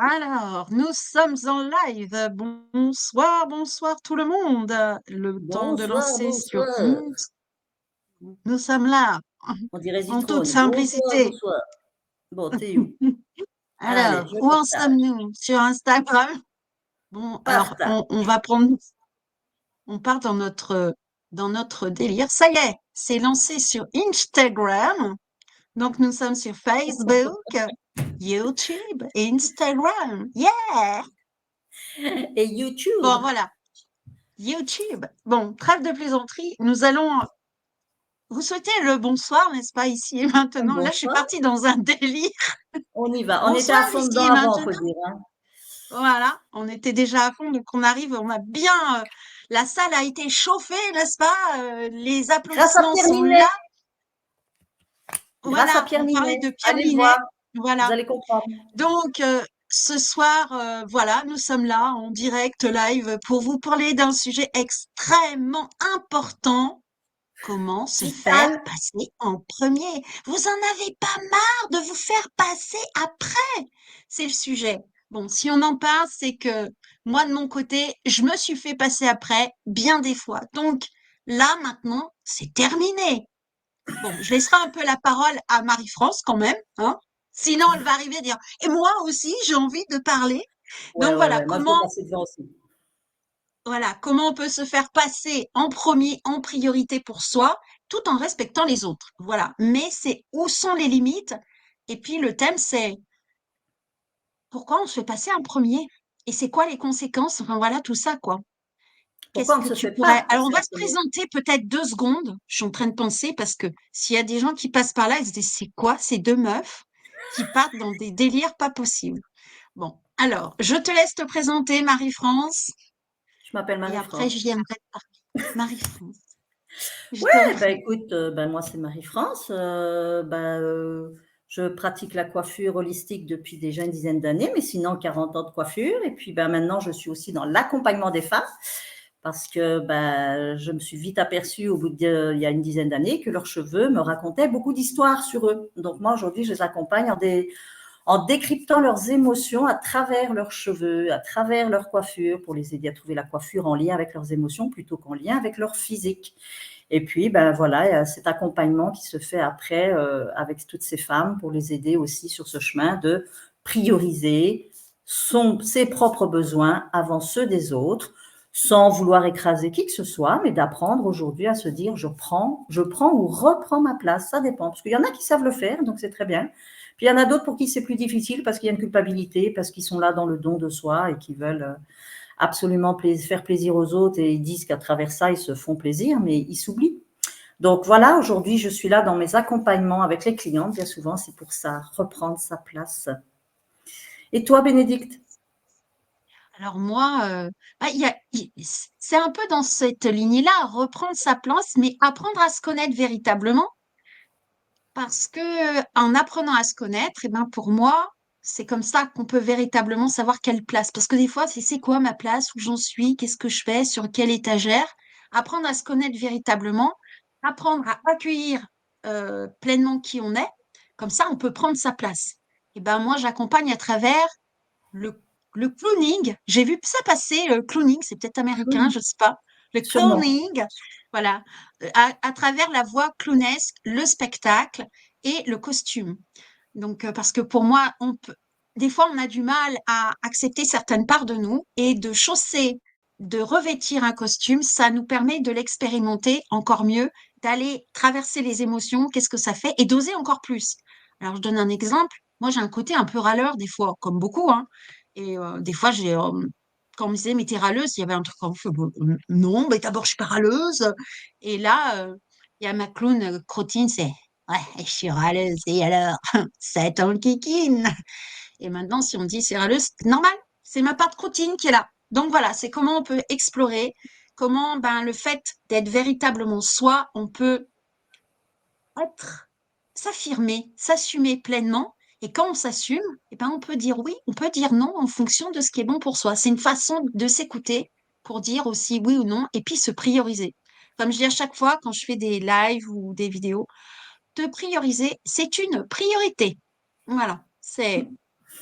Alors, nous sommes en live. Bonsoir, bonsoir tout le monde. Le temps de Bonsoir, lancer sur bonsoir. Inst. Nous sommes là, On dirait en toute Zitrone. Bonsoir, simplicité. bonsoir. Bon, t'es où? Allez, Alors, je où en partage. sommes-nous? Sur Instagram? Bon, alors, Partage. on part dans notre délire. Ça y est, c'est lancé sur Instagram. Donc, nous sommes sur Facebook, YouTube, Instagram. Yeah! Et YouTube. Bon, voilà. YouTube. Bon, trêve de plaisanterie. Nous allons vous souhaiter le bonsoir, n'est-ce pas, ici et maintenant. Là, je suis Bonsoir. partie dans un délire. On y va. On était Bonsoir, à fond ici dedans et avant, faut maintenant. dire, hein. Voilà, on était déjà à fond, donc on arrive, on a bien. La salle a été chauffée, n'est-ce pas? Les Grâce à applaudissements Pierre sont Ninet. là. Grâce à Voilà, Pierre on parlait Ninet. de Pierre Allez le Ninet. voir. Vous Voilà. allez comprendre. Donc, ce soir, voilà, nous sommes là en direct live pour vous parler d'un sujet extrêmement important. Comment se faire Vital. passer en premier? Vous en avez pas marre de vous faire passer après? C'est le sujet. Bon, si on en parle, c'est que moi, de mon côté, je me suis fait passer après bien des fois. Donc là, maintenant, c'est terminé. Bon, je laisserai un peu la parole à Marie-France quand même, hein. Sinon, elle va arriver à dire, et moi aussi, j'ai envie de parler. Ouais, Donc ouais, voilà, ouais. Moi, je vais passer devant aussi. comment on peut se faire passer en premier, en priorité pour soi, tout en respectant les autres. Voilà. Mais c'est où sont les limites? Et puis le thème, c'est pourquoi on se fait passer en premier? Et c'est quoi les conséquences? Enfin voilà, tout ça, quoi. Qu'est-ce Pourquoi on ne que se tu fait pourrais... pas Alors on passer va en se premier? présenter peut-être 2 secondes. Je suis en train de penser parce que s'il y a des gens qui passent par là, ils se disent, c'est quoi ces deux meufs qui partent dans des délires pas possibles? Bon, alors, je te laisse te présenter, Marie-France, Je m'appelle et après, Marie-France. je viendrai te parler. Marie-France. Je t'en Ouais, bah, prie. écoute, moi, c'est Marie-France. Je pratique la coiffure holistique depuis déjà une dizaine d'années, mais sinon 40 ans de coiffure. Et puis, maintenant, je suis aussi dans l'accompagnement des femmes parce que je me suis vite aperçue il y a une dizaine d'années que leurs cheveux me racontaient beaucoup d'histoires sur eux. Donc, moi, aujourd'hui, je les accompagne en décryptant leurs émotions à travers leurs cheveux, à travers leur coiffure, pour les aider à trouver la coiffure en lien avec leurs émotions plutôt qu'en lien avec leur physique. Et puis, voilà, il y a cet accompagnement qui se fait après avec toutes ces femmes pour les aider aussi sur ce chemin de prioriser ses propres besoins avant ceux des autres, sans vouloir écraser qui que ce soit, mais d'apprendre aujourd'hui à se dire je prends ou reprends ma place, ça dépend. Parce qu'il y en a qui savent le faire, donc c'est très bien. Puis il y en a d'autres pour qui c'est plus difficile parce qu'il y a une culpabilité, parce qu'ils sont là dans le don de soi et qui veulent absolument faire plaisir aux autres et ils disent qu'à travers ça, ils se font plaisir, mais ils s'oublient. Donc voilà, aujourd'hui, je suis là dans mes accompagnements avec les clientes, bien souvent, c'est pour ça, reprendre sa place. Et toi, Bénédicte? Alors moi, c'est un peu dans cette lignée-là, reprendre sa place, mais apprendre à se connaître véritablement, parce que en apprenant à se connaître, et ben pour moi, c'est comme ça qu'on peut véritablement savoir quelle place. Parce que des fois, c'est quoi ma place, où j'en suis, qu'est-ce que je fais, sur quelle étagère. Apprendre à se connaître véritablement, apprendre à accueillir pleinement qui on est, comme ça, on peut prendre sa place. Et ben moi, j'accompagne à travers le, le clowning. J'ai vu ça passer, le clowning, c'est peut-être américain, je ne sais pas. Le Sûrement. clowning, voilà, à travers la voix clownesque, le spectacle et le costume. Donc, parce que pour moi, des fois, on a du mal à accepter certaines parts de nous et de chausser, de revêtir un costume, ça nous permet de l'expérimenter encore mieux, d'aller traverser les émotions, qu'est-ce que ça fait, et d'oser encore plus. Alors, je donne un exemple. Moi, j'ai un côté un peu râleur des fois, comme beaucoup, hein. Et des fois, quand on me disait, mais t'es râleuse, il y avait un truc comme, non, mais d'abord, je suis pas râleuse. Et là, il y a ma clown Crotine, c'est, ouais, je suis râleuse, et alors, ça t'en kikine. Et maintenant, si on dit c'est râleuse, c'est normal, c'est ma part de Crotine qui est là. Donc voilà, c'est comment on peut explorer, comment ben, le fait d'être véritablement soi, on peut être, s'affirmer, s'assumer pleinement. Et quand on s'assume, eh ben, on peut dire oui, on peut dire non en fonction de ce qui est bon pour soi. C'est une façon de s'écouter pour dire aussi oui ou non et puis se prioriser. Comme je dis à chaque fois quand je fais des lives ou des vidéos, te prioriser, c'est une priorité. Voilà, c'est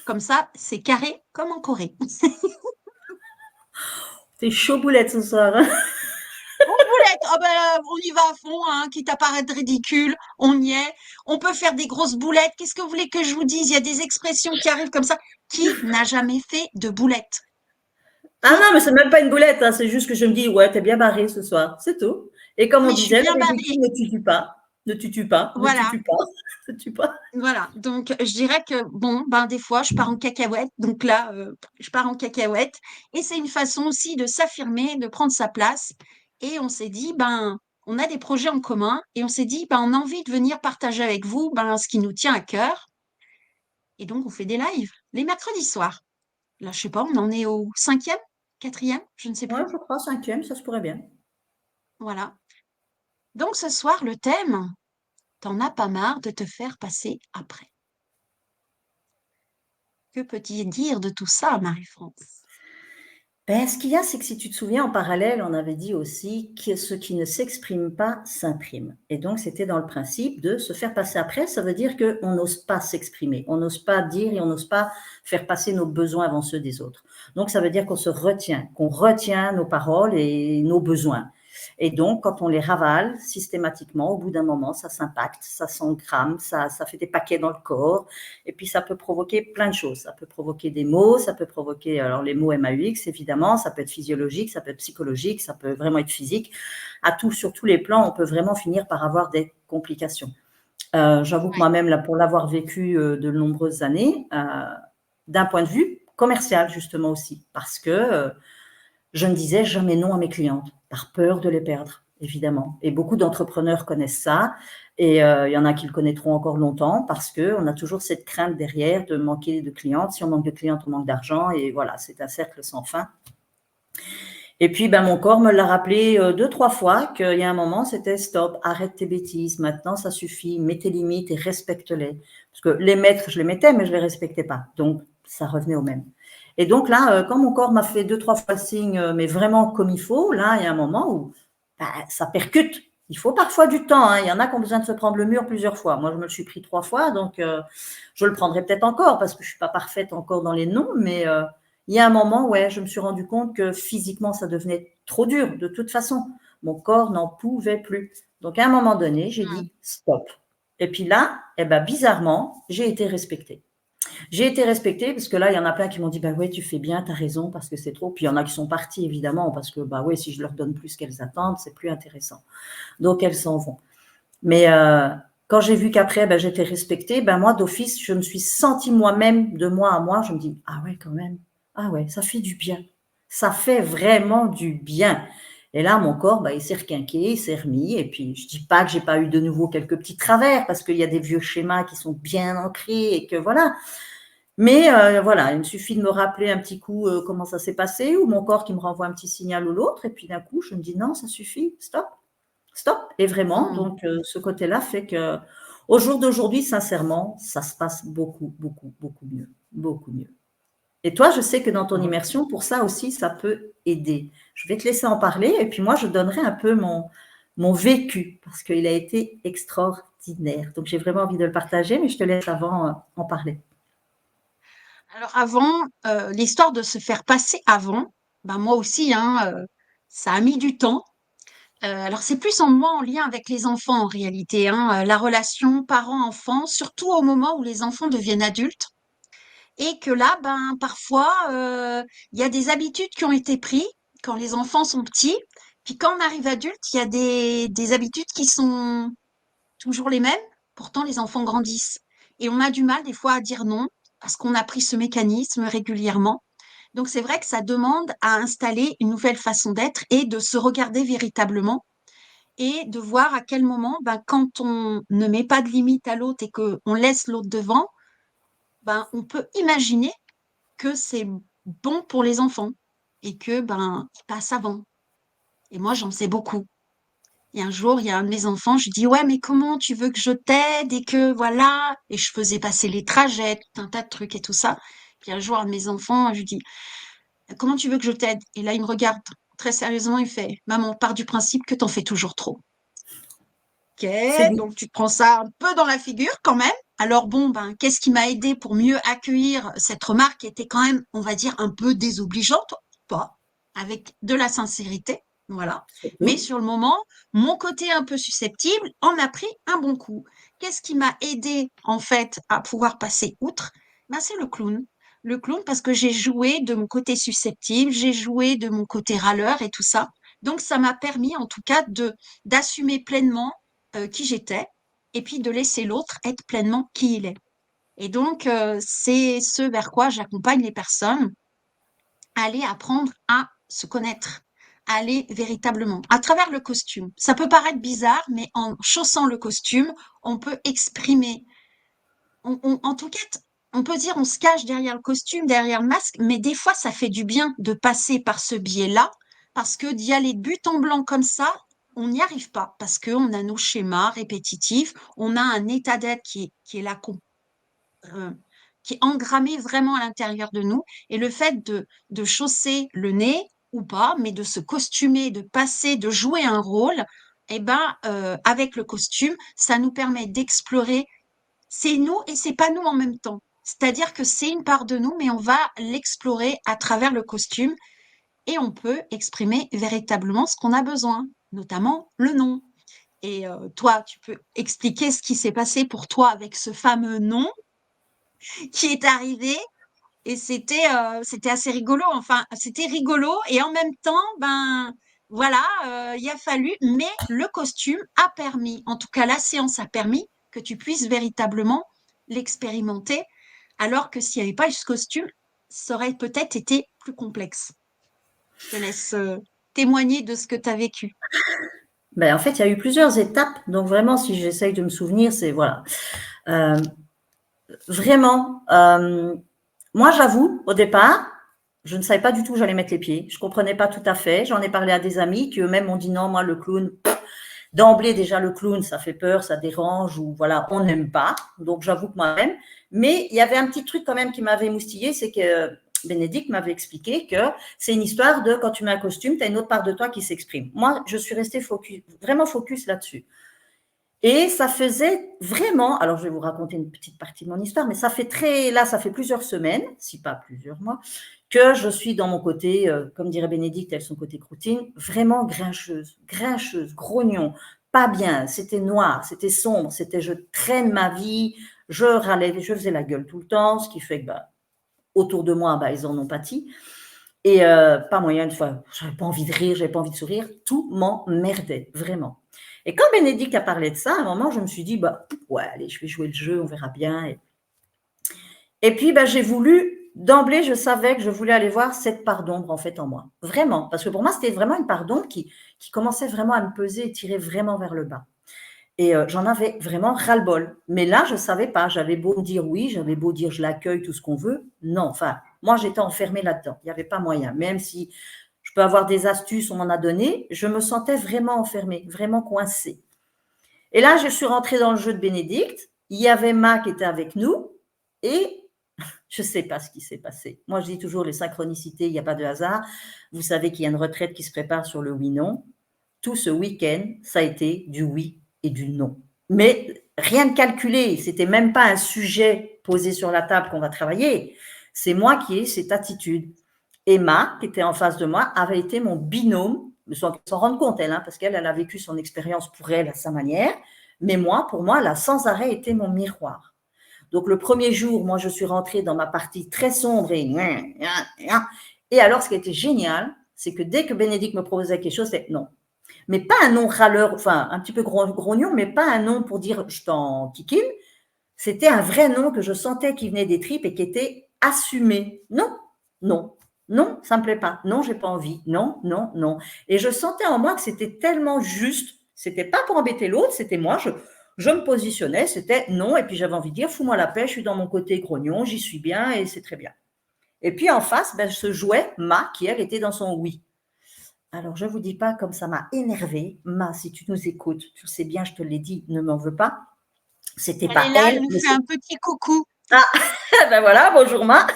Comme ça, c'est carré comme en Corée. T'es chaud boulette ce soir, hein. Boulette, oh ben, on y va à fond, hein, quitte à paraître ridicule, on y est. On peut faire des grosses boulettes. Qu'est-ce que vous voulez que je vous dise? Il y a des expressions qui arrivent comme ça. Qui n'a jamais fait de boulettes? Ah Qui? non, mais c'est même pas une boulette, hein, c'est juste que je me dis, ouais, t'es bien barré ce soir, c'est tout. Et comme on Oui, je suis disait, bien le ridicule barrée. ne tue pas, ne tue pas, ne Voilà, tue pas, ne tue pas. voilà. Donc, je dirais que, bon, ben, des fois, je pars en cacahuète. Donc là, je pars en cacahuète. Et c'est une façon aussi de s'affirmer, de prendre sa place. Et on s'est dit, ben, on a des projets en commun. Et on s'est dit, ben, on a envie de venir partager avec vous, ben, ce qui nous tient à cœur. Et donc, on fait des lives les mercredis soirs. Là, je sais pas, on en est au cinquième, quatrième, je ne sais Ouais, plus. je crois, cinquième, ça se pourrait bien. Voilà. Donc, ce soir, le thème, t'en as pas marre de te faire passer après. Que peux-tu dire de tout ça, Marie-France? Ben, ce qu'il y a, c'est que si tu te souviens, en parallèle, on avait dit aussi que ce qui ne s'exprime pas s'imprime. Et donc, c'était dans le principe de se faire passer après. Ça veut dire qu'on n'ose pas s'exprimer, on n'ose pas dire et on n'ose pas faire passer nos besoins avant ceux des autres. Donc, ça veut dire qu'on se retient, qu'on retient nos paroles et nos besoins. Et donc, quand on les ravale systématiquement, au bout d'un moment, ça s'impacte, ça s'engramme, ça fait des paquets dans le corps. Et puis, ça peut provoquer plein de choses. Ça peut provoquer des maux, ça peut provoquer, alors les maux MAUX, évidemment, ça peut être physiologique, ça peut être psychologique, ça peut vraiment être physique. Sur tous les plans, on peut vraiment finir par avoir des complications. J'avoue que Ouais. moi-même, là, pour l'avoir vécu de nombreuses années, d'un point de vue commercial, justement aussi, parce que je ne disais jamais non à mes clientes, par peur de les perdre, évidemment. Et beaucoup d'entrepreneurs connaissent ça. Et il y en a qui le connaîtront encore longtemps parce qu'on a toujours cette crainte derrière de manquer de clientes. Si on manque de clientes, on manque d'argent. Et voilà, c'est un cercle sans fin. Et puis, ben, mon corps me l'a rappelé deux, trois fois qu'il y a un moment, c'était stop, arrête tes bêtises. Maintenant, ça suffit. Mets tes limites et respecte-les. Parce que les mettre, je les mettais, mais je les respectais pas. Donc, ça revenait au même. Et donc là, quand mon corps m'a fait deux, trois fois le signe, mais vraiment comme il faut, là, il y a un moment où bah, ça percute. Il faut parfois du temps, hein. Il y en a qui ont besoin de se prendre le mur plusieurs fois. Moi, je me le suis pris trois fois, donc je le prendrai peut-être encore parce que je suis pas parfaite encore dans les noms, mais il y a un moment, ouais, je me suis rendu compte que physiquement, ça devenait trop dur. De toute façon, mon corps n'en pouvait plus. Donc, à un moment donné, j'ai Hmm. dit stop. Et puis là, eh ben, bizarrement, j'ai été respectée. J'ai été respectée parce que là, il y en a plein qui m'ont dit, bah ouais, tu fais bien, tu as raison, parce que c'est trop. Puis il y en a qui sont partis, évidemment, parce que, bah ouais, si je leur donne plus qu'elles attendent, c'est plus intéressant. Donc, elles s'en vont. Mais quand j'ai vu qu'après, ben, j'étais respectée, ben, moi, d'office, je me suis sentie moi-même, de moi à moi, je me dis, ah ouais, quand même. Ah ouais, ça fait du bien. Ça fait vraiment du bien. Et là, mon corps, ben, il s'est requinqué, il s'est remis. Et puis, je dis pas que j'ai pas eu de nouveau quelques petits travers, parce qu'il y a des vieux schémas qui sont bien ancrés et que voilà. Mais voilà, il me suffit de me rappeler un petit coup comment ça s'est passé, ou mon corps qui me renvoie un petit signal ou l'autre, et puis d'un coup, je me dis non, ça suffit, stop, stop. Et vraiment, Hmm. donc ce côté-là fait que au jour d'aujourd'hui, sincèrement, ça se passe beaucoup, beaucoup, beaucoup mieux, beaucoup mieux. Et toi, je sais que dans ton Ouais. immersion, pour ça aussi, ça peut aider. Je vais te laisser en parler, et puis moi, je donnerai un peu mon vécu, parce qu'il a été extraordinaire. Donc, j'ai vraiment envie de le partager, mais je te laisse avant en parler. Alors avant, l'histoire de se faire passer avant, ben moi aussi, hein, ça a mis du temps. Alors c'est plus en moi en lien avec les enfants en réalité, hein, la relation parent-enfant, surtout au moment où les enfants deviennent adultes. Et que là, ben, parfois, il y a des habitudes qui ont été prises quand les enfants sont petits. Puis quand on arrive adulte, il y a des habitudes qui sont toujours les mêmes. Pourtant, les enfants grandissent. Et on a du mal des fois à dire non parce qu'on a pris ce mécanisme régulièrement. Donc c'est vrai que ça demande à installer une nouvelle façon d'être et de se regarder véritablement et de voir à quel moment, ben, quand on ne met pas de limite à l'autre et qu'on laisse l'autre devant, ben, on peut imaginer que c'est bon pour les enfants et que ben ils passent avant. Et moi, j'en sais beaucoup. Et un jour, il y a un de mes enfants, je lui dis ouais, mais comment tu veux que je t'aide et que voilà. Et je faisais passer les trajets, tout un tas de trucs et tout ça. Puis un jour, un de mes enfants, je lui dis comment tu veux que je t'aide? Et là, il me regarde très sérieusement, il fait maman, pars du principe que t'en fais toujours trop. C'est bien. donc tu te prends ça un peu dans la figure quand même. Alors bon, ben, qu'est-ce qui m'a aidé pour mieux accueillir cette remarque qui était quand même, on va dire, un peu désobligeante, pas, avec de la sincérité, voilà. C'est Mais cool. sur le moment, mon côté un peu susceptible en a pris un bon coup. Qu'est-ce qui m'a aidé en fait à pouvoir passer outre? Ben, c'est le clown. Le clown parce que j'ai joué de mon côté susceptible, j'ai joué de mon côté râleur et tout ça. Donc ça m'a permis en tout cas de d'assumer pleinement qui j'étais et puis de laisser l'autre être pleinement qui il est. Et donc, c'est ce vers quoi j'accompagne les personnes, aller apprendre à se connaître, aller véritablement, à travers le costume. Ça peut paraître bizarre, mais en chaussant le costume, on peut exprimer. En tout cas, on peut dire on se cache derrière le costume, derrière le masque, mais des fois, ça fait du bien de passer par ce biais-là, parce que d'y aller de but en blanc comme ça, on n'y arrive pas, parce qu'on a nos schémas répétitifs, on a un état d'être qui est là, euh, qui est engrammé vraiment à l'intérieur de nous. Et le fait de chausser le nez ou pas, mais de se costumer, de passer, de jouer un rôle, eh ben, avec le costume, ça nous permet d'explorer c'est nous et c'est pas nous en même temps. C'est-à-dire que c'est une part de nous, mais on va l'explorer à travers le costume et on peut exprimer véritablement ce qu'on a besoin, notamment le nom. Et toi, tu peux expliquer ce qui s'est passé pour toi avec ce fameux nom qui est arrivé et c'était assez rigolo. Enfin, c'était rigolo et en même temps, ben voilà, il a fallu, mais le costume a permis, en tout cas la séance a permis que tu puisses véritablement l'expérimenter, alors que s'il n'y avait pas eu ce costume, ça aurait peut-être été plus complexe. Je te laisse témoigner de ce que tu as vécu. Ben, en fait, il y a eu plusieurs étapes. Donc, vraiment, si j'essaye de me souvenir, c'est voilà. Euh, Vraiment, moi, j'avoue, au départ, je ne savais pas du tout où j'allais mettre les pieds. Je ne comprenais pas tout à fait. J'en ai parlé à des amis qui eux-mêmes m'ont dit non, moi, le clown, d'emblée, déjà, le clown, ça fait peur, ça dérange, ou voilà, on n'aime pas. Donc, j'avoue que moi-même. Mais il y avait un petit truc quand même qui m'avait moustillé, c'est que Bénédicte m'avait expliqué que c'est une histoire de quand tu mets un costume, tu as une autre part de toi qui s'exprime. Moi, je suis restée focus, vraiment focus là-dessus. Et ça faisait vraiment, alors je vais vous raconter une petite partie de mon histoire, mais ça fait là, ça fait plusieurs semaines, si pas plusieurs mois, que je suis dans mon côté, comme dirait Bénédicte, elle son côté croutine, vraiment grincheuse, grognon, pas bien, c'était noir, c'était sombre, c'était je traîne ma vie, je râlais, je faisais la gueule tout le temps, ce qui fait que bah, autour de moi, bah, ils en ont pâti. Et pas moyen de fois, j'avais pas envie de rire, j'avais pas envie de sourire, tout m'emmerdait, vraiment. Et quand Bénédicte a parlé de ça, à un moment, je me suis dit, bah, ouais, allez, je vais jouer le jeu, on verra bien. Et puis, bah, j'ai voulu, d'emblée, je savais que je voulais aller voir cette part d'ombre, en fait, en moi. Vraiment. Parce que pour moi, c'était vraiment une part d'ombre qui commençait vraiment à me peser et tirer vraiment vers le bas. Et j'en avais vraiment ras-le-bol. Mais là, je ne savais pas. J'avais beau me dire oui, j'avais beau dire je l'accueille, tout ce qu'on veut. Non, enfin, moi, j'étais enfermée là-dedans. Il n'y avait pas moyen. Même si je peux avoir des astuces, on m'en a donné, je me sentais vraiment enfermée, vraiment coincée. Et là, je suis rentrée dans le jeu de Bénédicte. Il y avait Ma qui était avec nous. Et je ne sais pas ce qui s'est passé. Moi, je dis toujours les synchronicités, il n'y a pas de hasard. Vous savez qu'il y a une retraite qui se prépare sur le oui-non. Tout ce week-end, ça a été du oui et du non. Mais rien de calculé. C'était même pas un sujet posé sur la table qu'on va travailler. C'est moi qui ai cette attitude. Emma, qui était en face de moi, avait été mon binôme, sans s'en rendre compte, elle, hein, parce qu'elle a vécu son expérience pour elle à sa manière. Mais moi, pour moi, elle a sans arrêt été mon miroir. Donc, le premier jour, moi, je suis rentrée dans ma partie très sombre et alors, ce qui était génial, c'est que dès que Bénédicte me proposait quelque chose, c'est non. Mais pas un non râleur, enfin, un petit peu grognon, mais pas un non pour dire je t'en kikine. C'était un vrai non que je sentais qui venait des tripes et qui était assumé. Non, non, non, ça me plaît pas. Non, j'ai pas envie. Non, non, non. Et je sentais en moi que c'était tellement juste. C'était pas pour embêter l'autre, c'était moi. Je me positionnais, c'était non. Et puis j'avais envie de dire, fous-moi la paix, je suis dans mon côté grognon, j'y suis bien et c'est très bien. Et puis en face, ben, se jouait Ma, qui elle était dans son oui. Alors, je ne vous dis pas comme ça m'a énervée. Ma, si tu nous écoutes, tu le sais bien, je te l'ai dit, ne m'en veux pas. C'était Elle pas est là, elle elle, nous mais fait c'est. un petit coucou. Ah, ben voilà, bonjour Ma.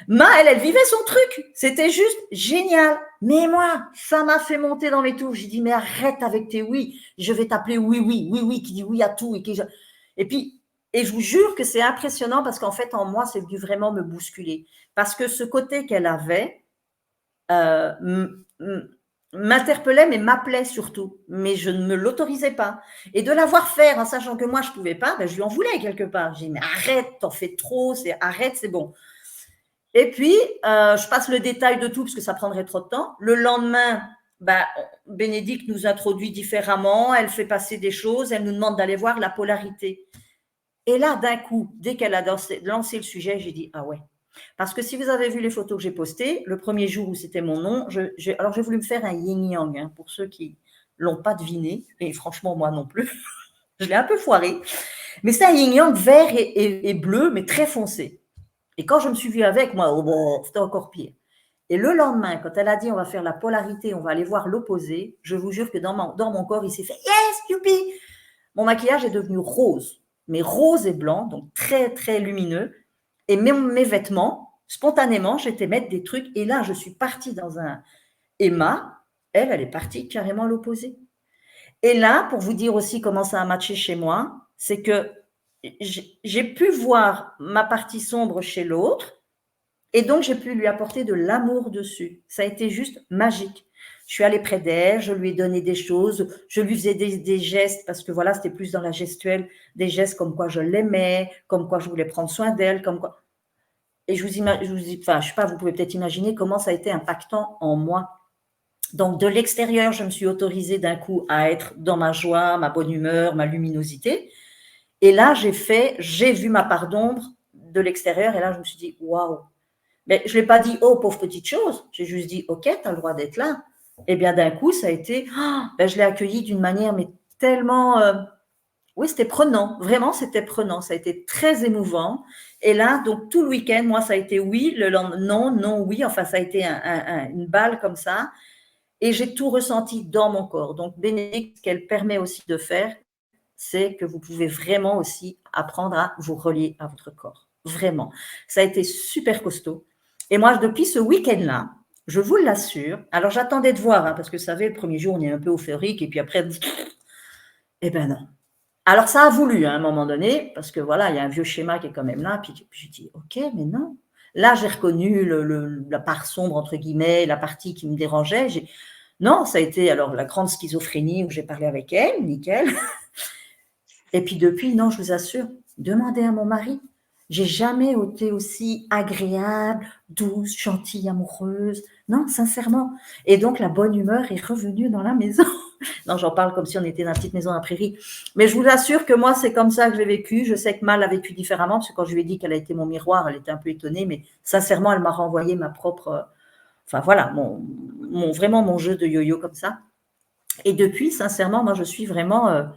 Elle vivait son truc. C'était juste génial. Mais moi, ça m'a fait monter dans mes tours. J'ai dit, mais arrête avec tes oui. Je vais t'appeler oui, oui, oui, oui, qui dit oui à tout. Et puis, et je vous jure que c'est impressionnant parce qu'en fait, en moi, c'est venu vraiment me bousculer. Parce que ce côté qu'elle avait m'interpellait, mais m'appelait surtout. Mais je ne me l'autorisais pas. Et de la voir faire en sachant que moi, je ne pouvais pas, ben, je lui en voulais quelque part. J'ai dit, mais arrête, t'en fais trop, arrête, c'est bon. Et puis, je passe le détail de tout parce que ça prendrait trop de temps. Le lendemain, Bénédicte nous introduit différemment, elle fait passer des choses, elle nous demande d'aller voir la polarité. Et là, d'un coup, dès qu'elle a lancé le sujet, j'ai dit, ah ouais. Parce que si vous avez vu les photos que j'ai postées, le premier jour où c'était mon nom, alors j'ai voulu me faire un yin-yang, hein, pour ceux qui ne l'ont pas deviné, et franchement, moi non plus. Je l'ai un peu foiré. Mais c'est un yin-yang vert et bleu, mais très foncé. Et quand je me suis vue avec, moi, c'était encore pire. Et le lendemain, quand elle a dit on va faire la polarité, on va aller voir l'opposé, je vous jure que dans mon corps, il s'est fait yes, youpi. Mon maquillage est devenu rose, mais rose et blanc, donc très, très lumineux. Et mes vêtements, spontanément, j'étais mettre des trucs. Et là, je suis partie dans un Emma. Elle est partie carrément à l'opposé. Et là, pour vous dire aussi comment ça a matché chez moi, c'est que j'ai pu voir ma partie sombre chez l'autre et donc j'ai pu lui apporter de l'amour dessus. Ça a été juste magique. Je suis allée près d'elle, je lui ai donné des choses, je lui faisais des gestes parce que voilà, c'était plus dans la gestuelle, des gestes comme quoi je l'aimais, comme quoi je voulais prendre soin d'elle, comme quoi. Et je sais pas, vous pouvez peut-être imaginer comment ça a été impactant en moi. Donc, de l'extérieur, je me suis autorisée d'un coup à être dans ma joie, ma bonne humeur, ma luminosité. Et là, j'ai vu ma part d'ombre de l'extérieur. Et là, je me suis dit, waouh. Mais je ne l'ai pas dit, oh, pauvre petite chose. J'ai juste dit, OK, tu as le droit d'être là. Et bien, d'un coup, ça a été, je l'ai accueilli d'une manière, mais tellement, oui, c'était prenant. Vraiment, c'était prenant. Ça a été très émouvant. Et là, donc, tout le week-end, moi, ça a été oui, le lendemain, non, non, oui. Enfin, ça a été une balle comme ça. Et j'ai tout ressenti dans mon corps. Donc, Bénédicte, ce qu'elle permet aussi de faire, c'est que vous pouvez vraiment aussi apprendre à vous relier à votre corps. Vraiment. Ça a été super costaud. Et moi, depuis ce week-end-là, je vous l'assure, alors j'attendais de voir, hein, parce que vous savez, le premier jour, on est un peu euphorique, et puis après, eh ben non. Alors, ça a voulu, hein, à un moment donné, parce que voilà, il y a un vieux schéma qui est quand même là, puis je dis, OK, mais non. Là, j'ai reconnu la part sombre, entre guillemets, la partie qui me dérangeait. Non, ça a été alors la grande schizophrénie où j'ai parlé avec elle, nickel. Et puis depuis, non, je vous assure, demandez à mon mari. J'ai jamais été aussi agréable, douce, gentille, amoureuse. Non, sincèrement. Et donc, la bonne humeur est revenue dans la maison. Non, j'en parle comme si on était dans la petite maison à la prairie. Mais je vous assure que moi, c'est comme ça que j'ai vécu. Je sais que Mal a vécu différemment, parce que quand je lui ai dit qu'elle a été mon miroir, elle était un peu étonnée, mais sincèrement, elle m'a renvoyé ma propre... Enfin, voilà, vraiment mon jeu de yo-yo comme ça. Et depuis, sincèrement, moi, je suis vraiment...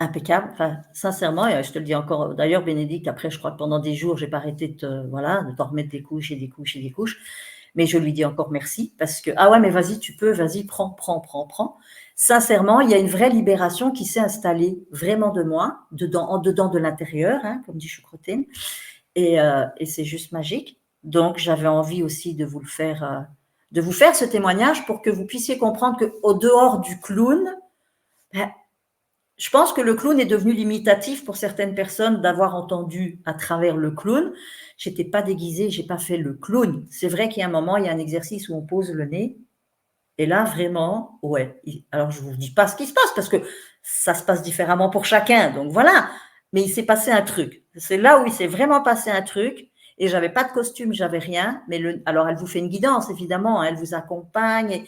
impeccable, enfin, sincèrement, et je te le dis encore, d'ailleurs, Bénédicte, après, je crois que pendant des jours, j'ai pas arrêté de t'en remettre des couches et des couches et des couches, mais je lui dis encore merci, parce que, ah ouais, mais vas-y, tu peux, vas-y, prends. Sincèrement, il y a une vraie libération qui s'est installée vraiment de moi, en dedans de l'intérieur, hein, comme dit Choucroutine, et c'est juste magique. Donc, j'avais envie aussi de vous faire ce témoignage pour que vous puissiez comprendre qu'au dehors du clown, je pense que le clown est devenu limitatif pour certaines personnes d'avoir entendu à travers le clown. Je n'étais pas déguisée, je n'ai pas fait le clown. C'est vrai qu'il y a un moment, il y a un exercice où on pose le nez. Et là, vraiment, ouais. Alors, je ne vous dis pas ce qui se passe parce que ça se passe différemment pour chacun. Donc, voilà. Mais il s'est passé un truc. C'est là où il s'est vraiment passé un truc. Et je n'avais pas de costume, j'avais rien. Mais alors, elle vous fait une guidance, évidemment. Elle vous accompagne.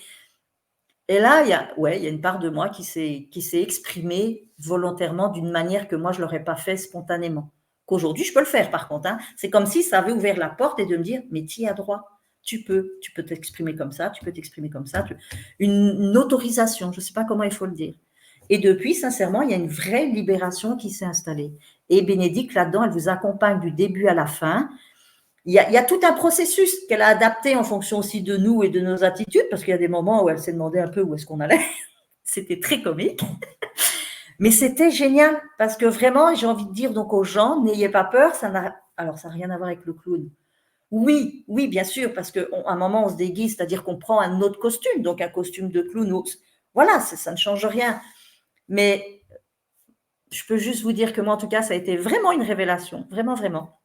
Et là, il y a une part de moi qui s'est exprimée volontairement d'une manière que moi, je ne l'aurais pas fait spontanément. Qu'aujourd'hui, je peux le faire, par contre. Hein. C'est comme si ça avait ouvert la porte et de me dire, mais tu y as droit. Tu peux t'exprimer comme ça, tu peux t'exprimer comme ça. Une autorisation, je ne sais pas comment il faut le dire. Et depuis, sincèrement, il y a une vraie libération qui s'est installée. Et Bénédicte, là-dedans, elle vous accompagne du début à la fin. Il y a tout un processus qu'elle a adapté en fonction aussi de nous et de nos attitudes, parce qu'il y a des moments où elle s'est demandé un peu où est-ce qu'on allait. C'était très comique. Mais c'était génial parce que vraiment, j'ai envie de dire donc aux gens, n'ayez pas peur, alors ça n'a rien à voir avec le clown. Oui, oui, bien sûr, parce qu'à un moment, on se déguise, c'est-à-dire qu'on prend un autre costume, donc un costume de clown. Voilà, ça ne change rien. Mais je peux juste vous dire que moi, en tout cas, ça a été vraiment une révélation, vraiment, vraiment.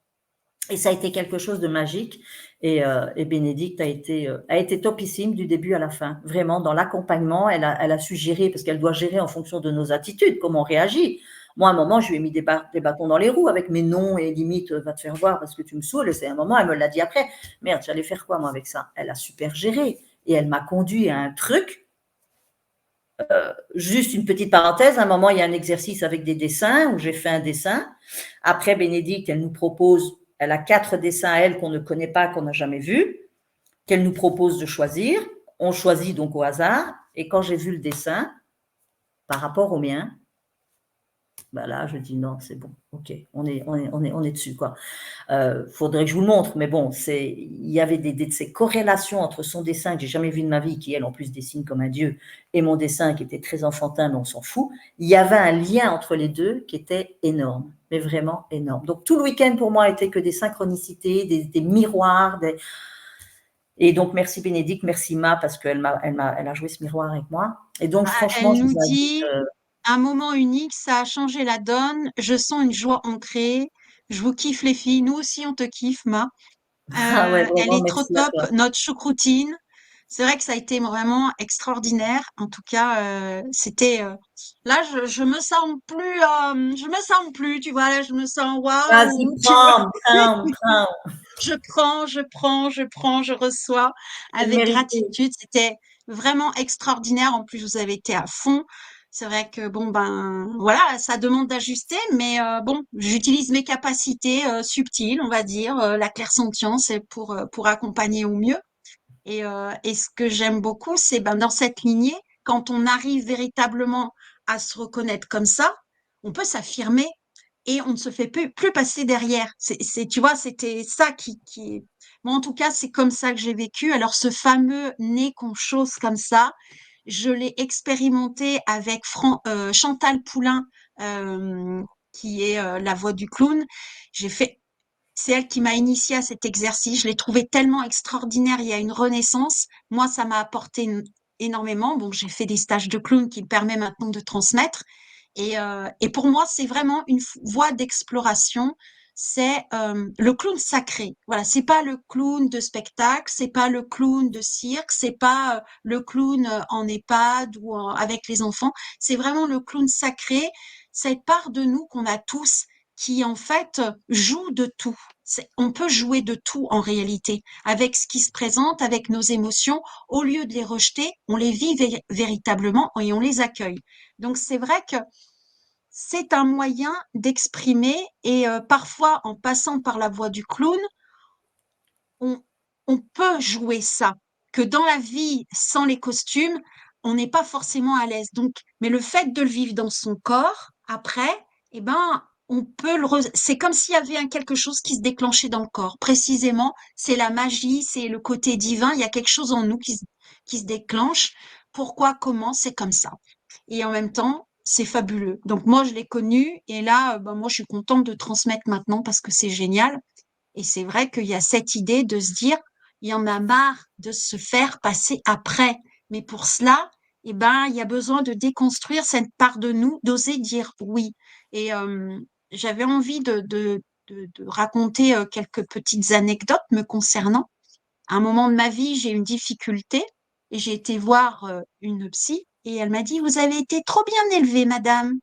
Et ça a été quelque chose de magique. Et Bénédicte a été topissime du début à la fin. Vraiment, dans l'accompagnement, elle a su gérer, parce qu'elle doit gérer en fonction de nos attitudes, comment on réagit. Moi, à un moment, je lui ai mis des bâtons dans les roues avec mes noms et limite, va te faire voir parce que tu me saoules. C'est un moment, elle me l'a dit après. Merde, j'allais faire quoi, moi, avec ça? Elle a super géré. Et elle m'a conduit à un truc. Juste une petite parenthèse, à un moment, il y a un exercice avec des dessins où j'ai fait un dessin. Après, Bénédicte, elle nous propose, elle a 4 dessins à elle qu'on ne connaît pas, qu'on n'a jamais vus, qu'elle nous propose de choisir. On choisit donc au hasard. Et quand j'ai vu le dessin, par rapport au mien, ben là, je dis non, c'est bon, ok, on est dessus, quoi. Faudrait que je vous le montre, mais bon, il y avait de ces corrélations entre son dessin que j'ai jamais vu de ma vie, qui elle en plus dessine comme un dieu, et mon dessin qui était très enfantin, mais on s'en fout. Il y avait un lien entre les deux qui était énorme, mais vraiment énorme. Donc tout le week-end pour moi était que des synchronicités, des miroirs, et donc merci Bénédicte, merci Ma parce qu'elle a joué ce miroir avec moi. Et donc Ah, franchement, elle je nous vous invite. dit, un moment unique, ça a changé la donne. Je sens une joie ancrée. Je vous kiffe les filles. Nous aussi, on te kiffe, Ma. Ah ouais, Elle vraiment est trop merci à top, toi. notre choucroutine. C'est vrai que ça a été vraiment extraordinaire. En tout cas, c'était là, je me sens plus, je me sens plus, tu vois, là, je me sens Vas-y, waouh, tu vois. prends, prends, prends. Je reçois C'est avec mérité. gratitude. C'était vraiment extraordinaire. En plus, vous avez été à fond. C'est vrai que bon ben voilà, ça demande d'ajuster, mais bon, j'utilise mes capacités subtiles, on va dire, la clairsentience et pour accompagner au mieux. Et ce que j'aime beaucoup, c'est ben dans cette lignée, quand on arrive véritablement à se reconnaître comme ça, on peut s'affirmer et on ne se fait plus passer derrière. Tu vois, c'était ça qui. Moi, en tout cas, c'est comme ça que j'ai vécu. Alors, ce fameux nez qu'on chausse comme ça, je l'ai expérimenté avec Chantal Poulain, euh, qui est la voix du clown. J'ai fait c'est elle qui m'a initiée à cet exercice. Je l'ai trouvé tellement extraordinaire. Il y a une renaissance. Moi, ça m'a apporté énormément. Bon, j'ai fait des stages de clown qui me permettent maintenant de transmettre. Et pour moi, c'est vraiment une voie d'exploration. C'est le clown sacré. Voilà, c'est pas le clown de spectacle, c'est pas le clown de cirque, c'est pas le clown en EHPAD ou avec les enfants. C'est vraiment le clown sacré, cette part de nous qu'on a tous qui en fait joue de tout. On peut jouer de tout en réalité, avec ce qui se présente, avec nos émotions. Au lieu de les rejeter, on les vit véritablement et on les accueille. Donc c'est vrai que c'est un moyen d'exprimer et parfois en passant par la voie du clown, on, on peut jouer ça, que dans la vie sans les costumes, on n'est pas forcément à l'aise. Donc, mais le fait de le vivre dans son corps, après, eh ben, on peut c'est comme s'il y avait quelque chose qui se déclenchait dans le corps. Précisément, c'est la magie, c'est le côté divin. Il y a quelque chose en nous qui se déclenche. Pourquoi, comment, c'est comme ça. Et en même temps, c'est fabuleux. Donc moi, je l'ai connu et là, ben, moi, je suis contente de transmettre maintenant parce que c'est génial. Et c'est vrai qu'il y a cette idée de se dire, il y en a marre de se faire passer après. Mais pour cela, eh ben, il y a besoin de déconstruire cette part de nous, d'oser dire oui. Et j'avais envie de raconter quelques petites anecdotes me concernant. À un moment de ma vie, j'ai eu une difficulté et j'ai été voir une psy et elle m'a dit, vous avez été trop bien élevée, madame.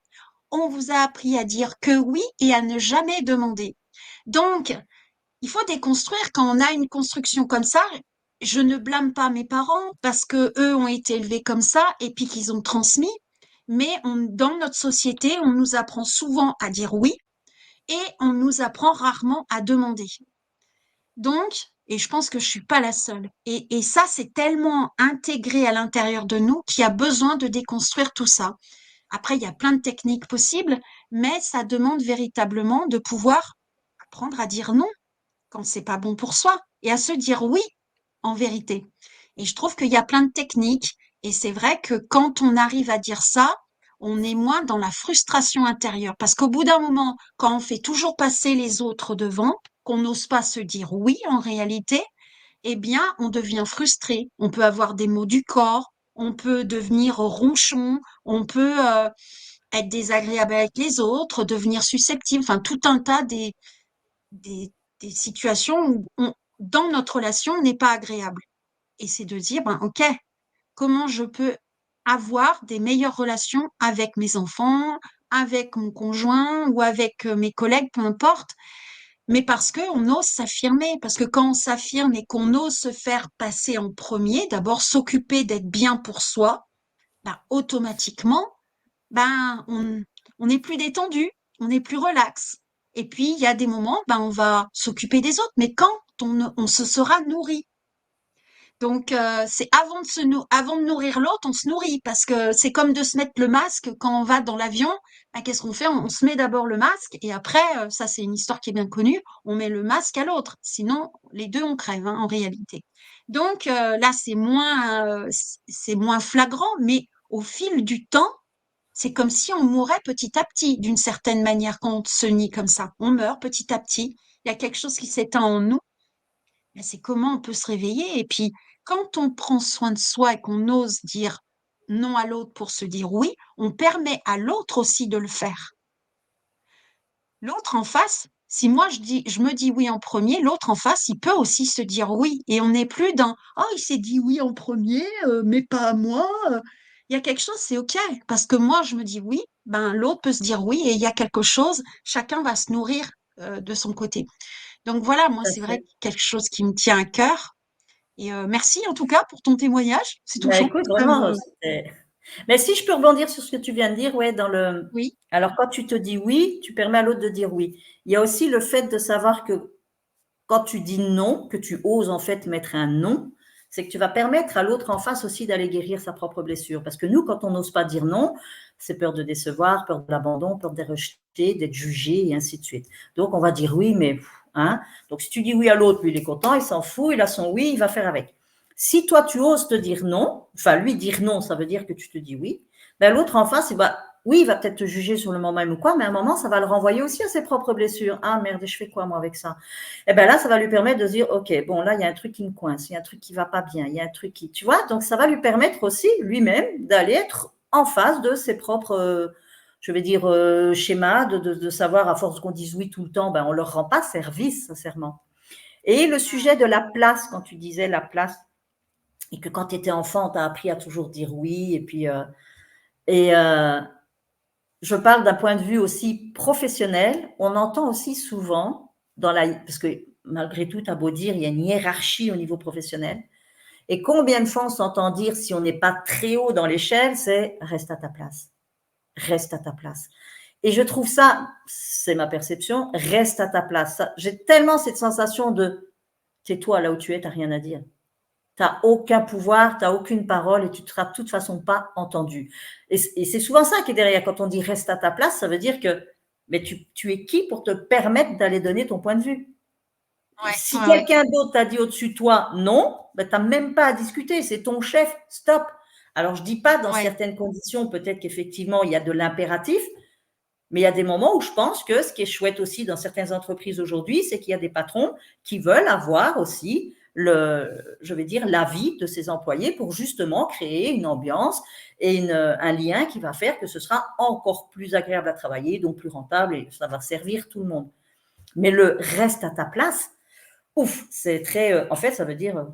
On vous a appris à dire que oui et à ne jamais demander. Donc, il faut déconstruire quand on a une construction comme ça. Je ne blâme pas mes parents parce que eux ont été élevés comme ça et puis qu'ils ont transmis. Mais dans notre société, on nous apprend souvent à dire oui et on nous apprend rarement à demander. Donc, et je pense que je suis pas la seule. Et ça, c'est tellement intégré à l'intérieur de nous qu'il y a besoin de déconstruire tout ça. Après, il y a plein de techniques possibles, mais ça demande véritablement de pouvoir apprendre à dire non quand c'est pas bon pour soi et à se dire oui en vérité. Et je trouve qu'il y a plein de techniques et c'est vrai que quand on arrive à dire ça, on est moins dans la frustration intérieure. Parce qu'au bout d'un moment, quand on fait toujours passer les autres devant, qu'on n'ose pas se dire oui en réalité, eh bien, on devient frustré. On peut avoir des maux du corps, on peut devenir ronchon, on peut être désagréable avec les autres, devenir susceptible, enfin tout un tas des, des situations où dans notre relation, on n'est pas agréable. Et c'est de dire, ben, OK, comment je peux avoir des meilleures relations avec mes enfants, avec mon conjoint ou avec mes collègues, peu importe, mais parce qu'on ose s'affirmer, parce que quand on s'affirme et qu'on ose se faire passer en premier, d'abord s'occuper d'être bien pour soi, ben, automatiquement, ben, on est plus détendu, on est plus relax. Et puis, il y a des moments, ben, on va s'occuper des autres, mais quand on se sera nourri. Donc, c'est avant de nourrir l'autre, on se nourrit parce que c'est comme de se mettre le masque quand on va dans l'avion. Ben, qu'est-ce qu'on fait? On se met d'abord le masque et après, ça c'est une histoire qui est bien connue, on met le masque à l'autre. Sinon, les deux on crève hein, en réalité. Donc là, c'est moins flagrant, mais au fil du temps, c'est comme si on mourait petit à petit, d'une certaine manière, quand on se nie comme ça. On meurt petit à petit. Il y a quelque chose qui s'éteint en nous. Mais c'est comment on peut se réveiller. Et puis, quand on prend soin de soi et qu'on ose dire non à l'autre pour se dire oui, on permet à l'autre aussi de le faire. L'autre en face, si moi je me dis oui en premier, l'autre en face, il peut aussi se dire oui. Et on n'est plus dans oh, il s'est dit oui en premier, mais pas à moi. Il y a quelque chose, c'est OK. Parce que moi, je me dis oui, ben l'autre peut se dire oui, et il y a quelque chose, chacun va se nourrir de son côté. Donc voilà, moi, Tout à c'est vrai fait. quelque chose qui me tient à cœur. Et merci en tout cas pour ton témoignage. C'est Bah, touchant. écoute, Ça vraiment, me... mais si je peux rebondir sur ce que tu viens de dire, ouais, Oui, alors quand tu te dis oui, tu permets à l'autre de dire oui. Il y a aussi le fait de savoir que quand tu dis non, que tu oses en fait mettre un non, c'est que tu vas permettre à l'autre en face aussi d'aller guérir sa propre blessure. Parce que nous, quand on n'ose pas dire non, c'est peur de décevoir, peur de l'abandon, peur d'être rejeté, d'être jugé et ainsi de suite. Donc on va dire oui, mais hein. Donc si tu dis oui à l'autre, lui il est content, il s'en fout, il a son oui, il va faire avec. Si toi tu oses te dire non, enfin lui dire non, ça veut dire que tu te dis oui, ben l'autre en face, oui, il va peut-être te juger sur le moment même ou quoi, mais à un moment, ça va le renvoyer aussi à ses propres blessures. Ah merde, je fais quoi moi avec ça? Et bien là, ça va lui permettre de se dire, OK, bon, là, il y a un truc qui me coince, il y a un truc qui ne va pas bien, il y a un truc qui, tu vois, donc ça va lui permettre aussi lui-même d'aller être en face de ses propres, je vais dire, schémas, de savoir, à force qu'on dise oui tout le temps, ben, on ne leur rend pas service, sincèrement. Et le sujet de la place, quand tu disais la place, et que quand tu étais enfant, on t'a appris à toujours dire oui, et puis, et je parle d'un point de vue aussi professionnel, on entend aussi souvent, parce que malgré tout, tu as beau dire, il y a une hiérarchie au niveau professionnel. Et combien de fois on s'entend dire, si on n'est pas très haut dans l'échelle, c'est reste à ta place. Reste à ta place. Et je trouve ça, c'est ma perception, reste à ta place. J'ai tellement cette sensation de tais-toi là où tu es, tu n'as rien à dire. Tu n'as aucun pouvoir, tu n'as aucune parole et tu ne seras de toute façon pas entendu. Et c'est souvent ça qui est derrière. Quand on dit reste à ta place, ça veut dire que mais tu es qui pour te permettre d'aller donner ton point de vue? ouais, Si ouais, ouais. quelqu'un d'autre t'a dit au-dessus de toi non, ben, tu n'as même pas à discuter. C'est ton chef, stop. Alors, je ne dis pas dans Ouais. certaines conditions, peut-être qu'effectivement, il y a de l'impératif, mais il y a des moments où je pense que ce qui est chouette aussi dans certaines entreprises aujourd'hui, c'est qu'il y a des patrons qui veulent avoir aussi je vais dire, l'avis de ses employés pour justement créer une ambiance et un lien qui va faire que ce sera encore plus agréable à travailler, donc plus rentable et ça va servir tout le monde. Mais le reste à ta place, ouf, c'est très, en fait, ça veut dire,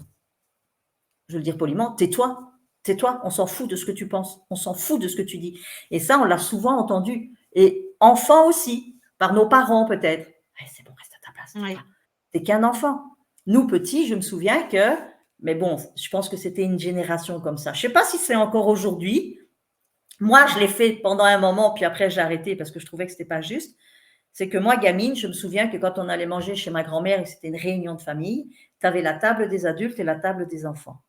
je veux le dire poliment, tais-toi, tais-toi, on s'en fout de ce que tu penses, on s'en fout de ce que tu dis. Et ça, on l'a souvent entendu. Et enfant aussi, par nos parents peut-être. C'est bon, reste à ta place. Ouais. T'es qu'un enfant. Nous, petits, je me souviens que, mais bon, je pense que c'était une génération comme ça. Je ne sais pas si c'est encore aujourd'hui. Moi, je l'ai fait pendant un moment, puis après, j'ai arrêté parce que je trouvais que ce n'était pas juste. C'est que moi, gamine, je me souviens que quand on allait manger chez ma grand-mère et que c'était une réunion de famille, tu avais la table des adultes et la table des enfants.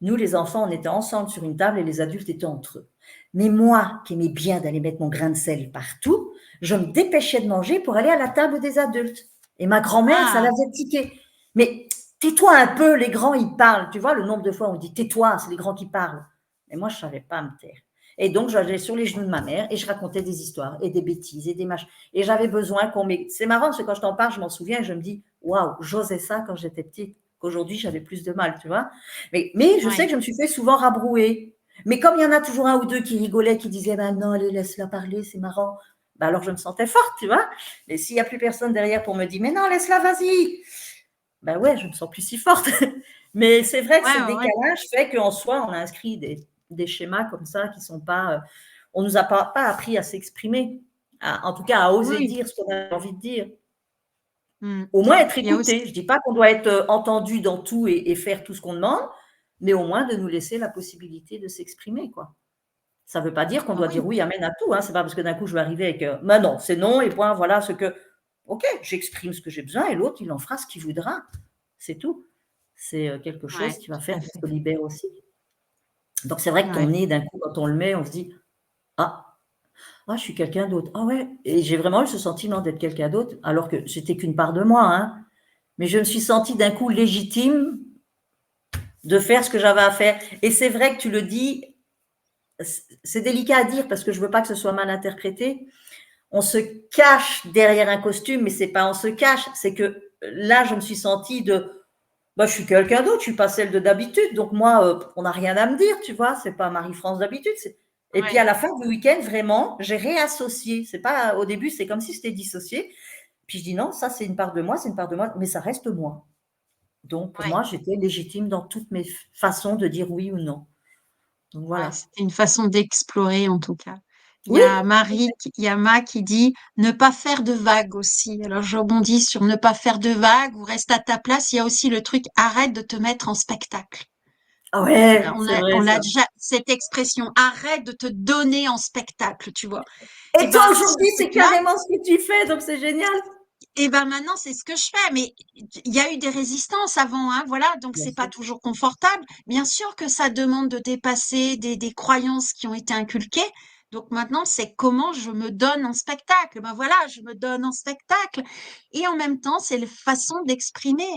Nous, les enfants, on était ensemble sur une table et les adultes étaient entre eux. Mais moi, qui aimais bien d'aller mettre mon grain de sel partout, je me dépêchais de manger pour aller à la table des adultes. Et ma grand-mère, ça la Ah, faisait tiquer. Mais tais-toi un peu, les grands, ils parlent. Tu vois, le nombre de fois où on dit tais-toi, c'est les grands qui parlent. Mais moi, je ne savais pas me taire. Et donc, j'allais sur les genoux de ma mère et je racontais des histoires et des bêtises et des machins. Et j'avais besoin qu'on m'ait. C'est marrant parce que quand je t'en parle, je m'en souviens et je me dis, waouh, j'osais ça quand j'étais petite, qu'aujourd'hui, j'avais plus de mal, tu vois. Mais je sais que Ouais. je me suis fait souvent rabrouer. Mais comme il y en a toujours un ou deux qui rigolaient, qui disaient, ben non, allez, laisse-la parler, c'est marrant. Ben alors, je me sentais forte, tu vois. Et s'il n'y a plus personne derrière pour me dire, mais non, laisse-la, vas-y. Ben ouais, je me sens plus si forte. Mais c'est vrai que Ouais, ce ouais, ouais. décalage fait qu'en soi, on a inscrit des schémas comme ça qui sont pas. On nous a pas appris à s'exprimer, en tout cas à oser Oui. dire ce qu'on a envie de dire. Mm. Au moins être Il y a aussi, écouté. Je dis pas qu'on doit être entendu dans tout et faire tout ce qu'on demande, mais au moins de nous laisser la possibilité de s'exprimer, quoi. Ça ne veut pas dire qu'on ah doit dire oui, oui, amène à tout. Hein. C'est pas parce que d'un coup je vais arriver avec ben non, c'est non et point. Voilà ce que. Ok, j'exprime ce que j'ai besoin et l'autre il en fera ce qu'il voudra. C'est tout. C'est quelque ouais, chose qui va tout faire à qu'on fait. se libère aussi. Donc c'est vrai que ton Ouais. nez, d'un coup, quand on le met, on se dit ah, ah je suis quelqu'un d'autre. Ah ouais. Et j'ai vraiment eu ce sentiment d'être quelqu'un d'autre, alors que j'étais qu'une part de moi. Hein. Mais je me suis sentie d'un coup légitime de faire ce que j'avais à faire. Et c'est vrai que tu le dis, c'est délicat à dire parce que je veux pas que ce soit mal interprété. On se cache derrière un costume, mais c'est pas on se cache, c'est que là, je me suis sentie de bah, je suis quelqu'un d'autre, je suis pas celle de d'habitude. Donc moi, on n'a rien à me dire, tu vois. C'est pas Marie-France d'habitude. Et puis à Ouais. la fin du week-end, vraiment, j'ai réassocié. C'est pas au début, c'est comme si c'était dissocié. Puis je dis non, ça c'est une part de moi, c'est une part de moi, mais ça reste moi. Donc pour Ouais. moi, j'étais légitime dans toutes mes façons de dire oui ou non. Donc Ouais, voilà. c'était une façon d'explorer en tout cas. Oui, Il y a Ma qui dit ne pas faire de vagues aussi. Alors je rebondis sur ne pas faire de vagues ou reste à ta place. Il y a aussi le truc arrête de te mettre en spectacle. ah ouais, c'est vrai On l'a ça. déjà, cette expression, arrête de te donner en spectacle, tu vois. Et Et toi ben, ce aujourd'hui, c'est truc-là, carrément ce que tu fais, donc c'est génial. et ben maintenant, c'est ce que je fais. Mais il y a eu des résistances avant, hein, voilà. Donc Bien c'est pas sûr. toujours confortable. Bien sûr que ça demande de dépasser des croyances qui ont été inculquées. Donc maintenant, c'est comment je me donne en spectacle. Ben voilà, je me donne en spectacle. Et en même temps, c'est la façon d'exprimer.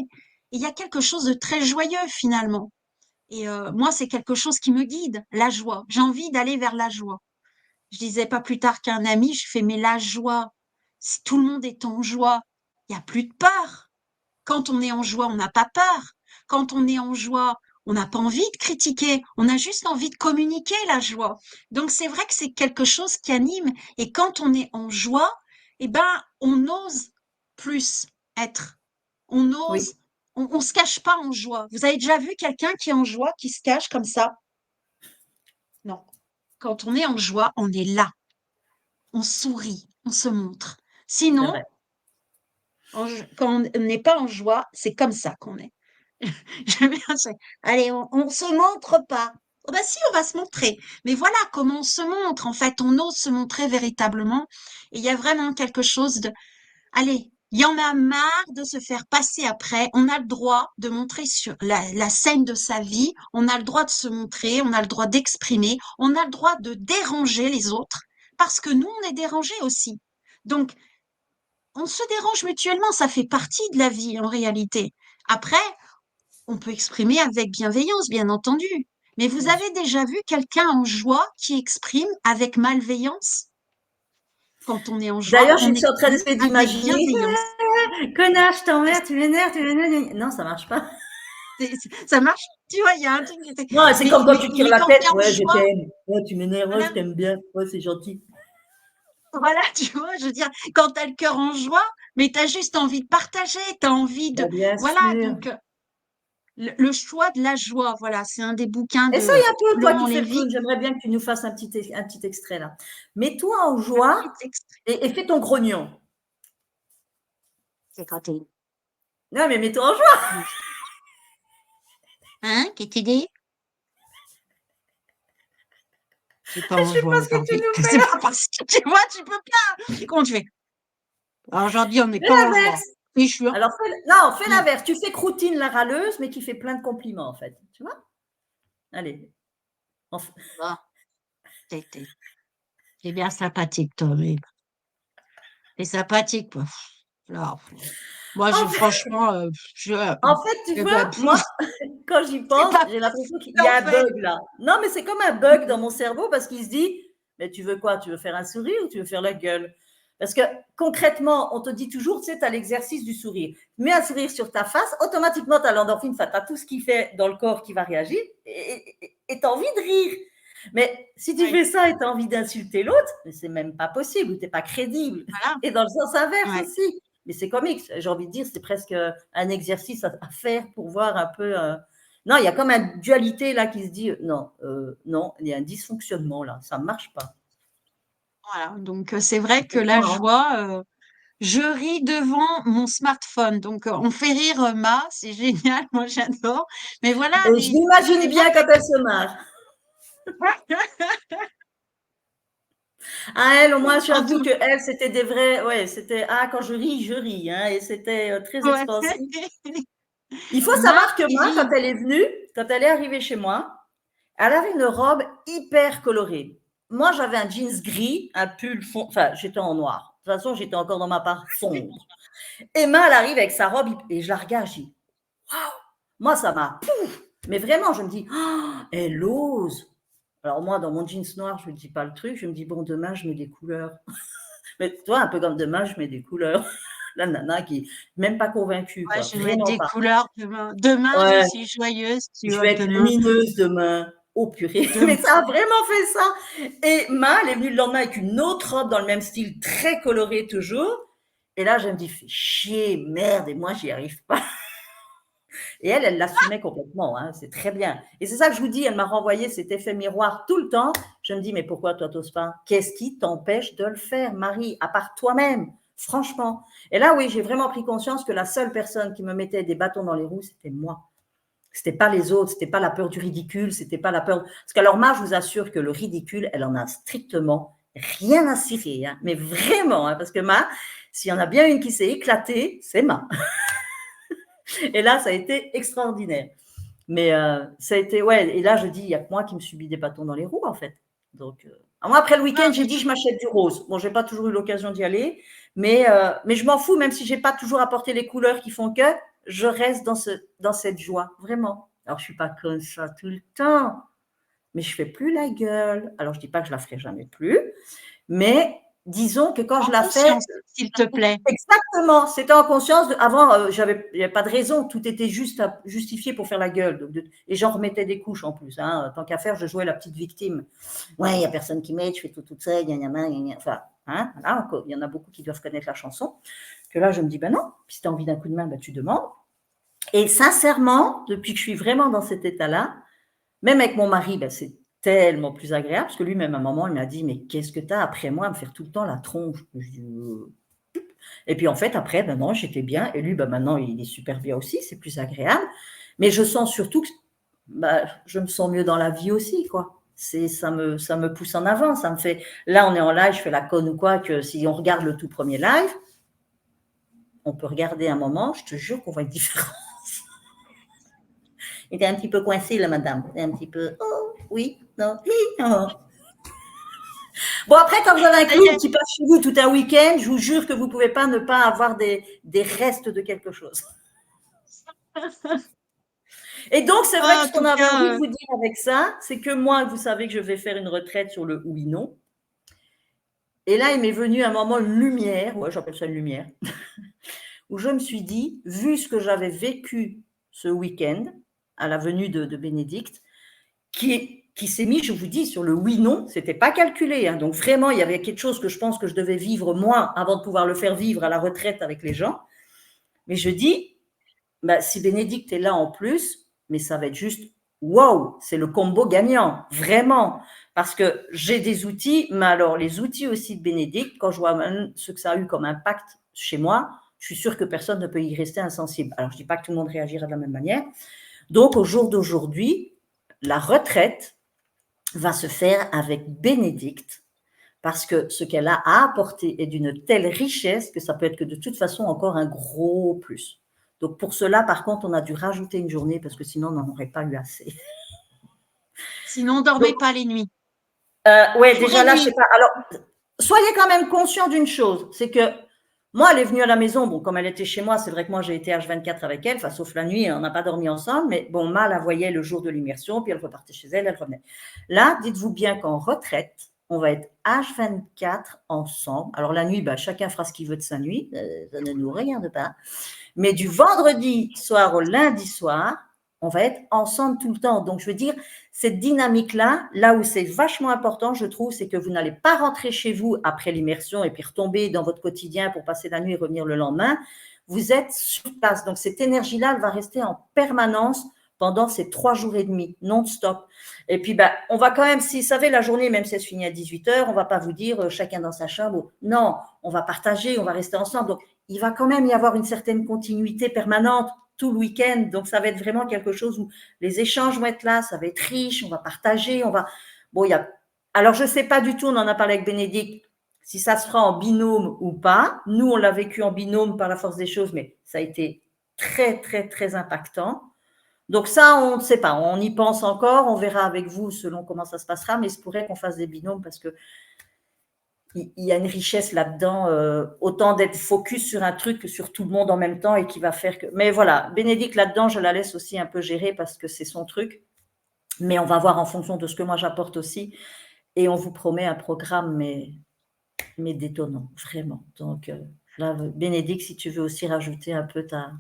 Il y a quelque chose de très joyeux finalement. Et moi, c'est quelque chose qui me guide, la joie. J'ai envie d'aller vers la joie. Je disais pas plus tard qu'un ami, je fais, mais la joie, si tout le monde est en joie, il n'y a plus de peur. Quand on est en joie, on n'a pas peur. Quand on est en joie, on n'a pas envie de critiquer, on a juste envie de communiquer la joie. Donc c'est vrai que c'est quelque chose qui anime. Et quand on est en joie, eh ben, on ose plus être. On Oui. ose, on se cache pas en joie. Vous avez déjà vu quelqu'un qui est en joie, qui se cache comme ça? Non. Quand on est en joie, on est là. On sourit, on se montre. C'est Sinon, vrai. quand on n'est pas en joie, c'est comme ça qu'on est. J'aime bien ça. Allez, on se montre pas. Oh bah si, on va se montrer. Mais voilà comment on se montre. En fait, on ose se montrer véritablement. Et il y a vraiment quelque chose de, allez, il y en a marre de se faire passer après. On a le droit de montrer sur la scène de sa vie. On a le droit de se montrer. On a le droit d'exprimer. On a le droit de déranger les autres parce que nous, on est dérangés aussi. Donc, on se dérange mutuellement. Ça fait partie de la vie en réalité. Après, on peut exprimer avec bienveillance, bien entendu. Mais vous Bien sûr. avez déjà vu quelqu'un en joie qui exprime avec malveillance? Quand on est en joie, D'ailleurs, je on suis en train exprime d'essayer avec d'imaginer. bienveillance. Connasse, je C'est t'emmerde, tu m'énerves, tu m'énerves. Non, ça marche pas. ça marche, tu vois, il y a un truc. Non, c'est comme quand tu tires Mais la quand tu tête. es en Ouais, je joie, t'aime. Ouais, tu m'énerves. Ouais, je voilà, t'aime bien. Ouais, c'est gentil. voilà, tu vois, je veux dire, quand tu as le cœur en joie, mais tu as juste envie de partager, tu as envie de. Bah, bien Voilà, sûr. donc le choix de la joie, voilà, c'est un des bouquins Essaye de un peu, toi Laurent qui fais le Lévy. clown. J'aimerais bien que tu nous fasses un petit extrait là. Mets-toi en Un petit joie extrait. et fais ton grognon. C'est quand t'es. Non, mais mets-toi en joie. Hein, qu'est-ce que tu dis? Je suis pas Je en sais joie pas ce que tu aujourd'hui. nous fais C'est là. pas parce que tu vois, tu peux pas. Et comment tu fais? Alors, aujourd'hui, on n'est Fais pas en joie. l'inverse. Oui, je suis. Alors, non, fais Oui. l'inverse. Tu fais Croutine la râleuse, mais qui fait plein de compliments en fait. Tu vois. Allez. Enfin. Bon, t'es bien sympathique, toi, mais t'es sympathique, quoi. Alors, moi, En fait, franchement, en fait, tu vois, moi, quand j'y c'est pense, pas j'ai l'impression qu'il y en a un fait. bug là. Non, mais c'est comme un bug dans mon cerveau parce qu'il se dit, mais tu veux quoi? Tu veux faire un sourire ou tu veux faire la gueule? Parce que concrètement, on te dit toujours, tu sais, tu as l'exercice du sourire. Mets un sourire sur ta face, automatiquement, tu as l'endorphine, tu as tout ce qui fait dans le corps qui va réagir et tu as envie de rire. Mais si tu Oui, fais ça et tu as envie d'insulter l'autre, c'est même pas possible ou tu n'es pas crédible. voilà, Et dans le sens inverse ouais. aussi. Mais c'est comique, j'ai envie de dire, c'est presque un exercice à faire pour voir un peu. Non, il y a comme une dualité là qui se dit non, non, il y a un dysfonctionnement là, ça ne marche pas. Voilà, donc c'est vrai que C'est la marrant. joie, je ris devant mon smartphone, donc on fait rire Ma, c'est génial, moi j'adore. Mais voilà, Et je mais l'imagine c'est vrai bien que quand elle se marre. Ah, elle, au moins, en j'avoue tout que elle, c'était des vrais. Ouais, c'était ah, quand je ris, hein, et c'était très ouais. expansif. Il faut Ma savoir que qui moi, quand rit. elle est venue, quand elle est arrivée chez moi, elle avait une robe hyper colorée. Moi, j'avais un jeans gris, un pull fond. Enfin, j'étais en noir. De toute façon, j'étais encore dans ma part sombre. Emma, elle arrive avec sa robe et je la regarde, je dis, waouh, moi, ça m'a pouf. Mais vraiment, je me dis, oh, elle ose. Alors, moi, dans mon jeans noir, je ne me dis pas le truc. Je me dis, bon, demain, je mets des couleurs. Mais toi, un peu comme demain, je mets des couleurs. La nana qui n'est même pas convaincue, Ouais, quoi. je vais mettre Vraiment des pas. couleurs demain. Demain, je Ouais, suis joyeuse, tu je vois, vais être demain. lumineuse demain. Oh purée, mais Demain. ça a vraiment fait ça. Et Ma, elle est venue le lendemain avec une autre robe dans le même style, très colorée toujours. Et là, je me dis, fais chier, merde, et moi, j'y arrive pas. Et elle l'assumait complètement, hein, c'est très bien. Et c'est ça que je vous dis, elle m'a renvoyé cet effet miroir tout le temps. Je me dis, mais pourquoi toi, t'oses pas? Qu'est-ce qui t'empêche de le faire, Marie, à part toi-même? Franchement. Et là, oui, j'ai vraiment pris conscience que la seule personne qui me mettait des bâtons dans les roues, c'était moi. C'était pas les autres, c'était pas la peur du ridicule, c'était pas la peur. Parce qu'alors, moi, je vous assure que le ridicule, elle en a strictement rien à cirer, hein. Mais vraiment, hein, parce que Ma, s'il y en a bien une qui s'est éclatée, c'est Ma. Et là, ça a été extraordinaire. Mais ça a été, ouais, et là, je dis, il n'y a que moi qui me subis des bâtons dans les roues, en fait. Donc, moi, après le week-end, Ah, j'ai dit, je m'achète du rose. Bon, je n'ai pas toujours eu l'occasion d'y aller, mais je m'en fous, même si je n'ai pas toujours apporté les couleurs qui font que je reste dans cette joie, vraiment. Alors, je ne suis pas comme ça tout le temps, mais je ne fais plus la gueule. Alors, je ne dis pas que je ne la ferai jamais plus, mais disons que quand je en la fais, conscience, s'il te plaît. exactement, c'était en conscience. Avant, il n'y avait pas de raison, tout était juste justifié pour faire la gueule. Et j'en remettais des couches en plus. Hein. Tant qu'à faire, je jouais la petite victime. Ouais, il n'y a personne qui m'aide, je fais tout toute seule, enfin, hein, voilà, il y en a beaucoup qui doivent connaître la chanson. Que là, je me dis, ben non, si tu as envie d'un coup de main, ben tu demandes. Et sincèrement, depuis que je suis vraiment dans cet état-là, même avec mon mari, ben, c'est tellement plus agréable, parce que lui-même, à un moment, il m'a dit, mais qu'est-ce que tu as après moi à me faire tout le temps la tronche? Je dis, et puis en fait, après, ben non, j'étais bien. Et lui, ben maintenant, il est super bien aussi, c'est plus agréable. Mais je sens surtout que ben, je me sens mieux dans la vie aussi, quoi. Ça me pousse en avant, ça me fait. Là, on est en live, je fais la conne ou quoi, que si on regarde le tout premier live, on peut regarder un moment, je te jure qu'on voit une différence. Il était un petit peu coincé, là, madame. Un petit peu, oh, oui, non, oui, non. Bon, après, quand vous avez un Ça y clown est. qui passe chez vous tout un week-end, je vous jure que vous ne pouvez pas ne pas avoir des restes de quelque chose. Et donc, c'est vrai que Ah, en ce qu'on tout avait envie cas, de vous dire avec ça, c'est que moi, vous savez que je vais faire une retraite sur le oui-non. Et là, il m'est venu un moment, une lumière, ouais, j'appelle ça une lumière, où je me suis dit, vu ce que j'avais vécu ce week-end, à la venue de Bénédicte, qui s'est mis, je vous dis, sur le oui-non, c'était pas calculé. Hein. Donc vraiment, il y avait quelque chose que je pense que je devais vivre moi avant de pouvoir le faire vivre à la retraite avec les gens. Mais je dis, bah, si Bénédicte est là en plus, mais ça va être juste wow, c'est le combo gagnant, vraiment. Parce que j'ai des outils, mais alors les outils aussi de Bénédicte, quand je vois ce que ça a eu comme impact chez moi, je suis sûre que personne ne peut y rester insensible. Alors, je ne dis pas que tout le monde réagira de la même manière. Donc, au jour d'aujourd'hui, la retraite va se faire avec Bénédicte parce que ce qu'elle a à apporter est d'une telle richesse que ça peut être que de toute façon encore un gros plus. Donc pour cela, par contre, on a dû rajouter une journée parce que sinon, on n'en aurait pas eu assez. sinon, dormez Donc, pas les nuits. ouais, Jour déjà et là, je nuit. sais pas. Alors, soyez quand même conscient d'une chose, c'est que Moi, elle est venue à la maison. Bon, comme elle était chez moi, c'est vrai que moi, j'ai été H24 avec elle, enfin, sauf la nuit, on n'a pas dormi ensemble. Mais bon, Ma la voyait le jour de l'immersion, puis elle repartait chez elle, elle revenait. Là, dites-vous bien qu'en retraite, on va être H24 ensemble. Alors, la nuit, bah, chacun fera ce qu'il veut de sa nuit. Ça ne nous regarde pas. Mais du vendredi soir au lundi soir, on va être ensemble tout le temps. Donc, je veux dire, cette dynamique-là, là où c'est vachement important, je trouve, c'est que vous n'allez pas rentrer chez vous après l'immersion et puis retomber dans votre quotidien pour passer la nuit et revenir le lendemain. Vous êtes sur place. Donc, cette énergie-là, elle va rester en permanence pendant ces 3 jours et demi, non-stop. Et puis, ben, on va quand même, si vous savez, la journée, même si elle se finit à 18h, on ne va pas vous dire chacun dans sa chambre. Non, on va partager, on va rester ensemble. Donc, il va quand même y avoir une certaine continuité permanente tout le week-end. Donc, ça va être vraiment quelque chose où les échanges vont être là, ça va être riche, on va partager, on va… Bon, il y a… Alors, je ne sais pas du tout, on en a parlé avec Bénédicte, si ça se fera en binôme ou pas. Nous, on l'a vécu en binôme par la force des choses, mais ça a été très, très, très impactant. Donc ça, on ne sait pas, on y pense encore, on verra avec vous selon comment ça se passera, mais il se pourrait qu'on fasse des binômes parce que il y a une richesse là-dedans, autant d'être focus sur un truc que sur tout le monde en même temps et qui va faire que… Mais voilà, Bénédicte, là-dedans, je la laisse aussi un peu gérer parce que c'est son truc. Mais on va voir en fonction de ce que moi j'apporte aussi. Et on vous promet un programme, mais détonnant, vraiment. Donc là, Bénédicte, si tu veux aussi rajouter un peu ta…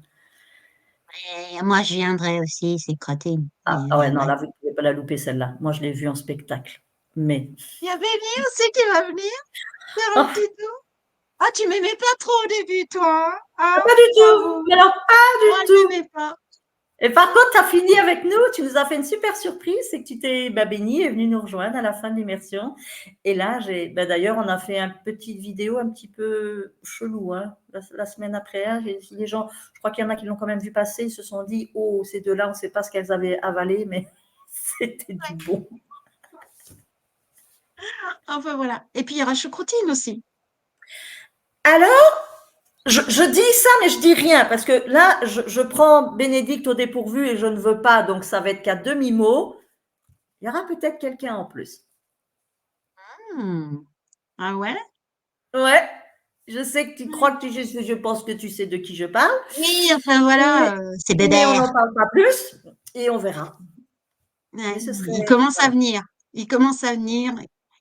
Et moi, je viendrai aussi, c'est crotté. Ah ouais, non, là, vous ne pouvez pas la louper, celle-là. Moi, je l'ai vue en spectacle. Mais… Il y a Béni aussi qui va venir faire un Oh, petit tour. Ah, tu m'aimais pas trop au début, toi, hein? pas du tout. J'avoue. Mais alors, pas Moi, du je tout. m'aimais pas. Et par contre, tu as fini avec nous, tu nous as fait une super surprise, c'est que tu t'es béni et venu nous rejoindre à la fin de l'immersion. Et là, d'ailleurs, on a fait une petite vidéo un petit peu chelou, hein, la semaine après. Hein, les gens, je crois qu'il y en a qui l'ont quand même vu passer, ils se sont dit, oh, ces deux-là, on ne sait pas ce qu'elles avaient avalé, mais c'était du bon. Enfin, voilà. Et puis, il y aura choucroutine aussi. Alors, je dis ça, mais je dis rien, parce que là, je prends Bénédicte au dépourvu et je ne veux pas, donc ça va être qu'à demi-mot. Il y aura peut-être quelqu'un en plus. Ah ouais? Ouais, je sais que tu crois que je pense que tu sais de qui je parle, Oui, enfin voilà, c'est mais on Bébert. n'en parle pas plus et on verra. Ouais, Mais ce serait… il commence à Voilà. venir. Il commence à venir.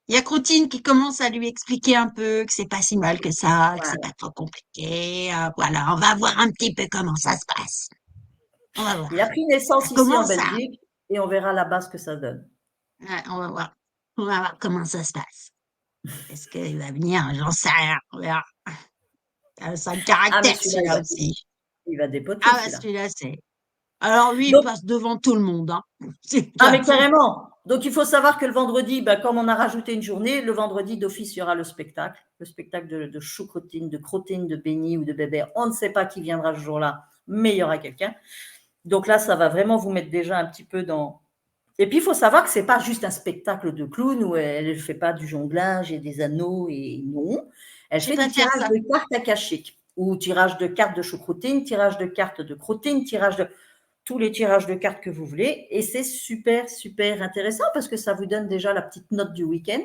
Il y a Croutine qui commence à lui expliquer un peu que c'est pas si mal que ça, que c'est Voilà. pas trop compliqué. Voilà, on va voir un petit peu comment ça se passe. On va voir. Il a pris Ça naissance ici en commence à. Belgique et on verra là-bas ce que ça donne. Ouais, on va voir. On va voir comment ça se passe. Est-ce qu'il va venir? J'en sais rien. On verra. C'est un Ah, mais caractère, celui-là, celui-là aussi. il va dépoter, Ah bah celui-là. celui-là, c'est. Alors lui, il Donc, passe devant tout le monde, hein. ah, mais J'avoue. carrément. Donc, il faut savoir que le vendredi, comme on a rajouté une journée, le vendredi d'office, il y aura le spectacle de choucroutine, de crottine, de béni ou de bébé. On ne sait pas qui viendra ce jour-là, mais il y aura quelqu'un. Donc là, ça va vraiment vous mettre déjà un petit peu dans… Et puis, il faut savoir que ce n'est pas juste un spectacle de clown où elle ne fait pas du jonglage et des anneaux et non. Elle Je fait du préfère tirage ça. de cartes akashiques ou tirage de cartes de choucroutine, tirage de cartes de crottine, tirage de… tous les tirages de cartes que vous voulez. Et c'est super, super intéressant parce que ça vous donne déjà la petite note du week-end.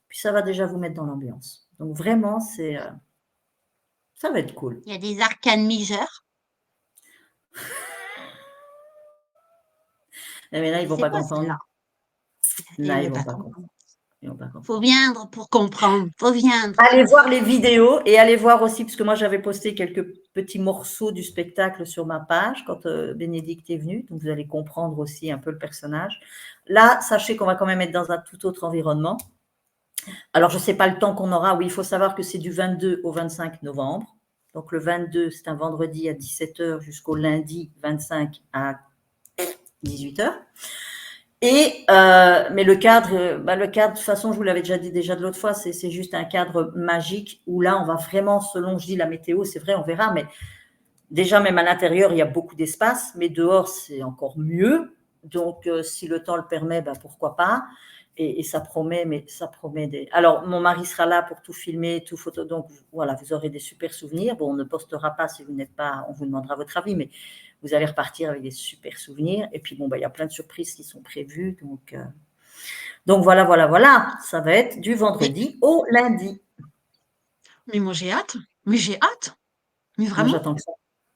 Puis ça va déjà vous mettre dans l'ambiance. Donc vraiment, ça va être cool. Il y a des arcanes majeurs. Mais là, ils Je ne vont sais pas pas comprendre. celle-là. Je Là, ne ils vais ne vont pas pas comprendre. comprendre. Ils vont pas comprendre. Faut viendre pour comprendre. Faut viendre. Allez voir les vidéos et allez voir aussi, parce que moi j'avais posté quelques petits morceaux du spectacle sur ma page quand Bénédicte est venue, donc vous allez comprendre aussi un peu le personnage. Là, sachez qu'on va quand même être dans un tout autre environnement. Alors, je ne sais pas le temps qu'on aura. Oui, il faut savoir que c'est du 22 au 25 novembre. Donc, le 22, c'est un vendredi à 17h jusqu'au lundi 25 à 18h. Et mais le cadre, de toute façon, je vous l'avais déjà dit déjà de l'autre fois, c'est juste un cadre magique où là, on va vraiment, selon je dis la météo, c'est vrai, on verra, mais déjà même à l'intérieur, il y a beaucoup d'espace, mais dehors, c'est encore mieux. Donc, si le temps le permet, pourquoi pas. Et ça promet, mais ça promet des… Alors, mon mari sera là pour tout filmer, tout photo. Donc, voilà, vous aurez des super souvenirs. Bon, on ne postera pas si vous n'êtes pas… On vous demandera votre avis, mais vous allez repartir avec des super souvenirs. Et puis, bon, il y a plein de surprises qui sont prévues. Donc voilà, voilà, voilà. Ça va être du vendredi au lundi. Mais moi, j'ai hâte. Mais j'ai hâte, mais Moi, vraiment. j'attends que ça.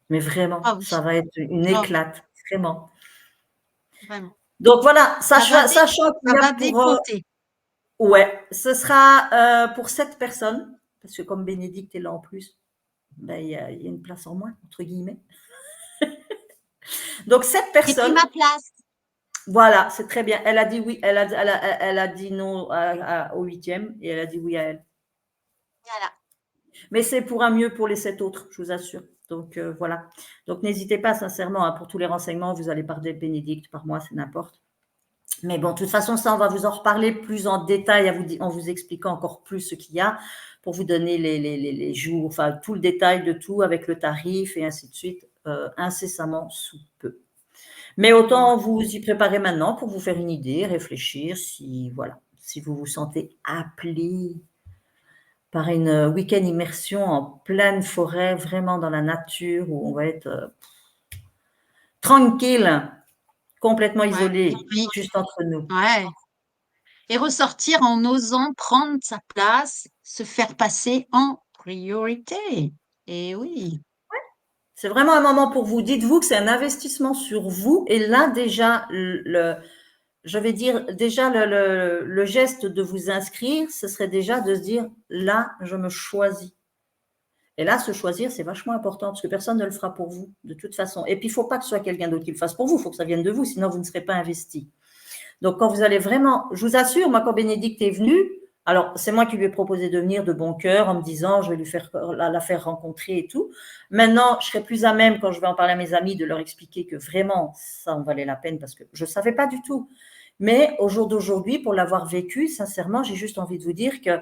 Mais vraiment, Ah oui, ça va être une ah oui, éclate, vraiment. vraiment. Donc voilà, sachant qu'il Ça y a va pour, dépoter. ouais, ce sera pour 7 personnes, parce que comme Bénédicte est là en plus, ben, il y a une place en moins, entre guillemets. Donc 7 J'ai pris personnes, ma place. voilà, c'est très bien. Elle a dit oui, elle a dit non au 8e et elle a dit oui à elle. Voilà. Mais c'est pour un mieux pour les 7 autres, je vous assure. Donc voilà. Donc n'hésitez pas sincèrement, hein, pour tous les renseignements, vous allez par des Bénédicte, par moi, c'est n'importe. Mais bon, de toute façon, ça, on va vous en reparler plus en détail en vous expliquant encore plus ce qu'il y a pour vous donner les jours, enfin tout le détail de tout avec le tarif et ainsi de suite, incessamment sous peu. Mais Ouais. autant vous y préparer maintenant pour vous faire une idée, réfléchir si, voilà, si vous vous sentez appelé par une week-end immersion en pleine forêt, vraiment dans la nature où on va être tranquille, complètement Ouais. isolé, Oui. juste entre nous. Ouais. Et ressortir en osant prendre sa place, se faire passer en priorité. Et oui. C'est vraiment un moment pour vous. Dites-vous que c'est un investissement sur vous. Et là, déjà, je vais dire, déjà, le geste de vous inscrire, ce serait déjà de se dire, là, je me choisis. Et là, se choisir, c'est vachement important parce que personne ne le fera pour vous, de toute façon. Et puis, il ne faut pas que ce soit quelqu'un d'autre qui le fasse pour vous. Il faut que ça vienne de vous, sinon vous ne serez pas investi. Donc, quand vous allez vraiment, je vous assure, moi, quand Bénédicte est venue, alors c'est moi qui lui ai proposé de venir de bon cœur en me disant, je vais lui faire la faire rencontrer et tout. Maintenant, je serai plus à même, quand je vais en parler à mes amis, de leur expliquer que vraiment, ça en valait la peine parce que je ne savais pas du tout. Mais au jour d'aujourd'hui, pour l'avoir vécu, sincèrement, j'ai juste envie de vous dire que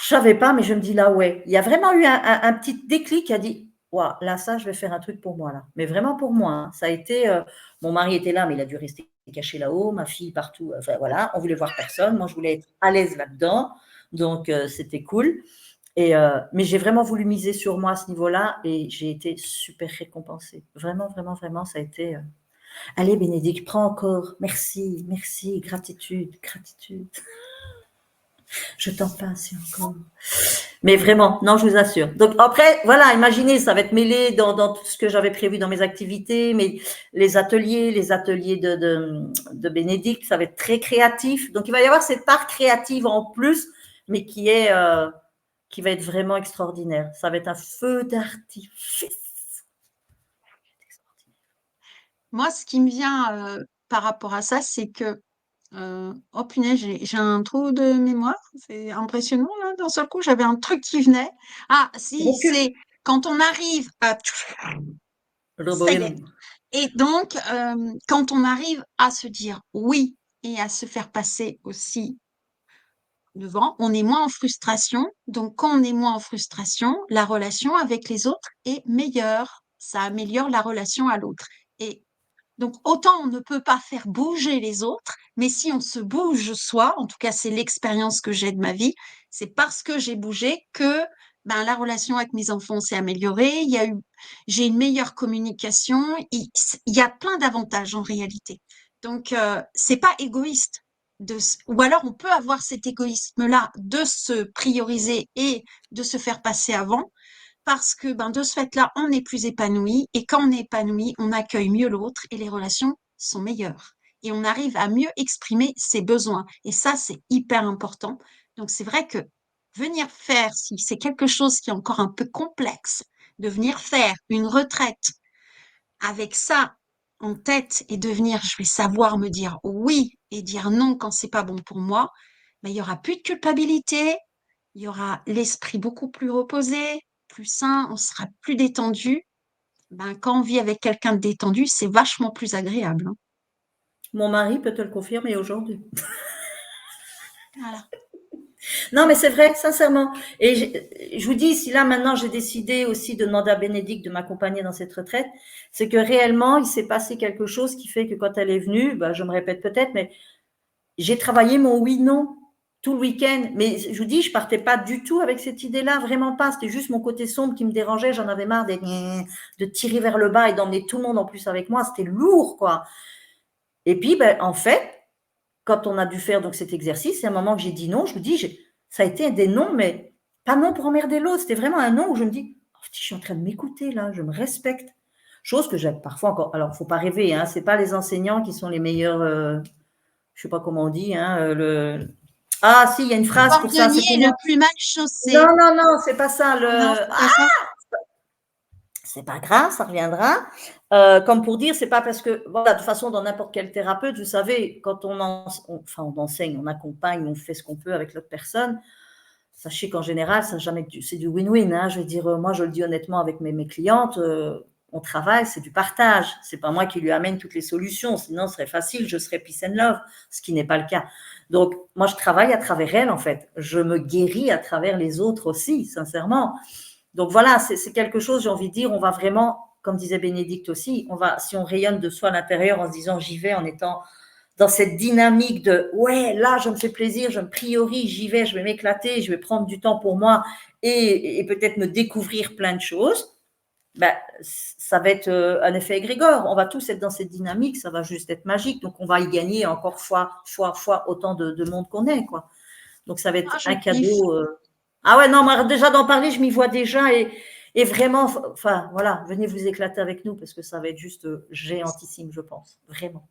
je savais pas, mais je me dis là, ouais. Il y a vraiment eu un petit déclic qui a dit, waouh, là, ça, je vais faire un truc pour moi, là. Mais vraiment pour moi, hein. Ça a été, mon mari était là, mais il a dû rester caché là-haut, ma fille partout. Enfin, voilà, on voulait voir personne. Moi, je voulais être à l'aise là-dedans. Donc, c'était cool. Mais j'ai vraiment voulu miser sur moi à ce niveau-là et j'ai été super récompensée. Vraiment, vraiment, vraiment, ça a été. Allez, Bénédicte, prends encore. Merci, merci, gratitude, gratitude. Je t'en passe encore. Mais vraiment, non, je vous assure. Donc après, voilà, imaginez, ça va être mêlé dans tout ce que j'avais prévu dans mes activités, mais les ateliers de Bénédicte, ça va être très créatif. Donc il va y avoir cette part créative en plus, mais qui va être vraiment extraordinaire. Ça va être un feu d'artifice. Moi, ce qui me vient par rapport à ça, c'est que, oh punaise, j'ai un trou de mémoire. C'est impressionnant, là. D'un seul coup, j'avais un truc qui venait. Ah, si, Recul. c'est quand on arrive à... Ça y est. Rebobine. Et donc, quand on arrive à se dire oui et à se faire passer aussi devant, on est moins en frustration. Donc, quand on est moins en frustration, la relation avec les autres est meilleure. Ça améliore la relation à l'autre. Et donc, autant on ne peut pas faire bouger les autres, mais si on se bouge soi, en tout cas, c'est l'expérience que j'ai de ma vie, c'est parce que j'ai bougé que ben, la relation avec mes enfants s'est améliorée, j'ai une meilleure communication, il y a plein d'avantages en réalité. Donc, c'est pas égoïste. Ou alors, on peut avoir cet égoïsme-là de se prioriser et de se faire passer avant, parce que ben, de ce fait-là, on est plus épanoui et quand on est épanoui, on accueille mieux l'autre et les relations sont meilleures. Et on arrive à mieux exprimer ses besoins. Et ça, c'est hyper important. Donc, c'est vrai que venir faire, si c'est quelque chose qui est encore un peu complexe, de venir faire une retraite avec ça en tête et de venir, je vais savoir me dire oui et dire non quand c'est pas bon pour moi, ben, il y aura plus de culpabilité, il y aura l'esprit beaucoup plus reposé, plus sain, on sera plus détendu. Ben, quand on vit avec quelqu'un de détendu, c'est vachement plus agréable, hein. Mon mari peut te le confirmer aujourd'hui. Voilà. Non, mais c'est vrai, sincèrement. Et je vous dis, si là maintenant j'ai décidé aussi de demander à Bénédicte de m'accompagner dans cette retraite, c'est que réellement il s'est passé quelque chose qui fait que quand elle est venue, bah, je me répète peut-être, mais j'ai travaillé mon oui-non tout le week-end. Mais je vous dis, je partais pas du tout avec cette idée-là, vraiment pas. C'était juste mon côté sombre qui me dérangeait. J'en avais marre de tirer vers le bas et d'emmener tout le monde en plus avec moi. C'était lourd, quoi. Et puis, ben, en fait, quand on a dû faire donc cet exercice, c'est un moment que j'ai dit non. Je vous dis, ça a été des noms, mais pas non pour emmerder l'autre, c'était vraiment un non où je me dis, oh, je suis en train de m'écouter là, je me respecte. Chose que j'ai parfois encore. Alors, il ne faut pas rêver, hein, ce n'est pas les enseignants qui sont les meilleurs, je ne sais pas comment on dit. Hein, Ah, si, il y a une Le phrase pour ça. C'est cordonnier pour est moi. le plus mal chaussé. Non, non, non, c'est pas ça. Non, c'est pas ça? C'est pas grave, ça reviendra. Comme pour dire, c'est pas parce que, voilà, de toute façon, dans n'importe quel thérapeute, vous savez, quand on enseigne, on accompagne, on fait ce qu'on peut avec l'autre personne, sachez qu'en général, ça jamais, c'est du win-win. Hein. Je veux dire, moi, je le dis honnêtement avec mes clientes, on travaille, c'est du partage. C'est pas moi qui lui amène toutes les solutions, sinon ce serait facile, je serais peace and love, ce qui n'est pas le cas. Donc, moi, je travaille à travers elle, en fait. Je me guéris à travers les autres aussi, sincèrement. Donc voilà, c'est quelque chose, j'ai envie de dire, on va vraiment, comme disait Bénédicte aussi, si on rayonne de soi à l'intérieur en se disant j'y vais, en étant dans cette dynamique de ouais, là je me fais plaisir, je me priorise, j'y vais, je vais m'éclater, je vais prendre du temps pour moi et peut-être me découvrir plein de choses, ben, ça va être un effet égrégore. On va tous être dans cette dynamique, ça va juste être magique. Donc on va y gagner encore fois autant de monde qu'on est, quoi. Donc ça va être Ah, je un kiffe. cadeau. Ah ouais, non, moi, déjà d'en parler, je m'y vois déjà et vraiment, enfin voilà, venez vous éclater avec nous parce que ça va être juste géantissime, je pense. Vraiment.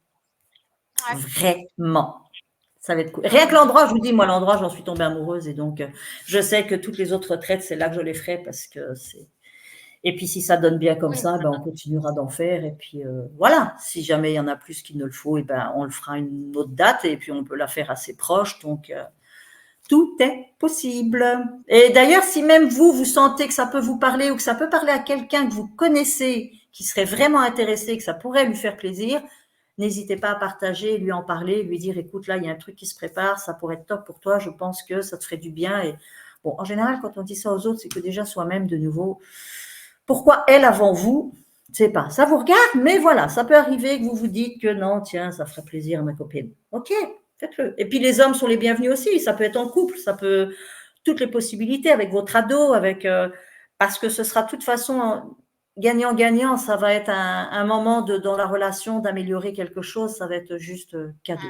Ouais. Vraiment. Ça va être cool. Ah Rien que bah, l'endroit, je vous dis, moi, l'endroit, j'en suis tombée amoureuse et donc je sais que toutes les autres retraites, c'est là que je les ferai parce que c'est. Et puis si ça donne bien comme oui, ça, ben, on continuera d'en faire. Et puis voilà, si jamais il y en a plus qu'il ne le faut, et ben, on le fera une autre date et puis on peut la faire assez proche. Donc tout est possible. Et d'ailleurs, si même vous, vous sentez que ça peut vous parler ou que ça peut parler à quelqu'un que vous connaissez, qui serait vraiment intéressé, que ça pourrait lui faire plaisir, n'hésitez pas à partager, lui en parler, lui dire, écoute, là, il y a un truc qui se prépare, ça pourrait être top pour toi, je pense que ça te ferait du bien. Et bon, en général, quand on dit ça aux autres, c'est que déjà soi-même, de nouveau, pourquoi elle avant vous? Je sais pas, ça vous regarde, mais voilà, ça peut arriver que vous vous dites que non, tiens, ça ferait plaisir à ma copine. Ok, faites-le. Et puis les hommes sont les bienvenus aussi, ça peut être en couple, ça peut toutes les possibilités avec votre ado, parce que ce sera de toute façon gagnant-gagnant, ça va être un moment dans la relation d'améliorer quelque chose, ça va être juste cadeau.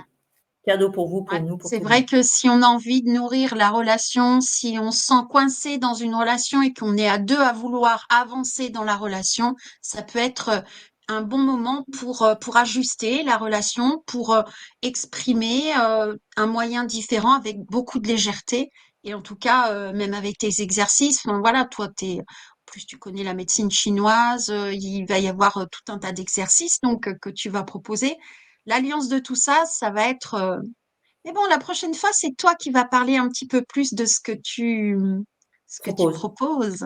Cadeau pour vous, pour ouais. nous, pour C'est tout le vrai monde. que si on a envie de nourrir la relation, si on se sent coincé dans une relation et qu'on est à deux à vouloir avancer dans la relation, ça peut être un bon moment pour ajuster la relation, pour exprimer un moyen différent avec beaucoup de légèreté. Et en tout cas, même avec tes exercices, enfin, voilà, toi, en plus, tu connais la médecine chinoise, il va y avoir tout un tas d'exercices donc que tu vas proposer. L'alliance de tout ça, ça va être mais bon, la prochaine fois, c'est toi qui vas parler un petit peu plus de ce que tu Propose. proposes.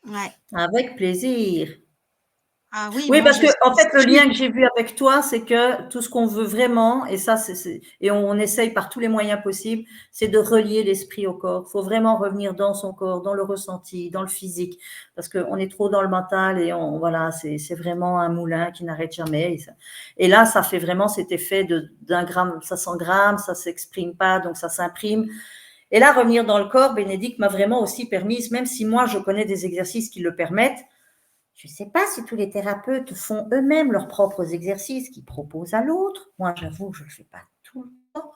Ouais. Avec plaisir. Ah oui, Oui, moi, parce je que en fait, le suis. lien que j'ai vu avec toi, c'est que tout ce qu'on veut vraiment, et ça, et on essaye par tous les moyens possibles, c'est de relier l'esprit au corps. Il faut vraiment revenir dans son corps, dans le ressenti, dans le physique, parce qu'on est trop dans le mental et voilà, c'est vraiment un moulin qui n'arrête jamais. Et là, ça fait vraiment cet effet d'un gramme, ça s'engramme, ça s'exprime pas, donc ça s'imprime. Et là, revenir dans le corps, Bénédicte m'a vraiment aussi permis, même si moi, je connais des exercices qui le permettent. Je ne sais pas si tous les thérapeutes font eux-mêmes leurs propres exercices qu'ils proposent à l'autre. Moi, j'avoue que je ne le fais pas tout le temps.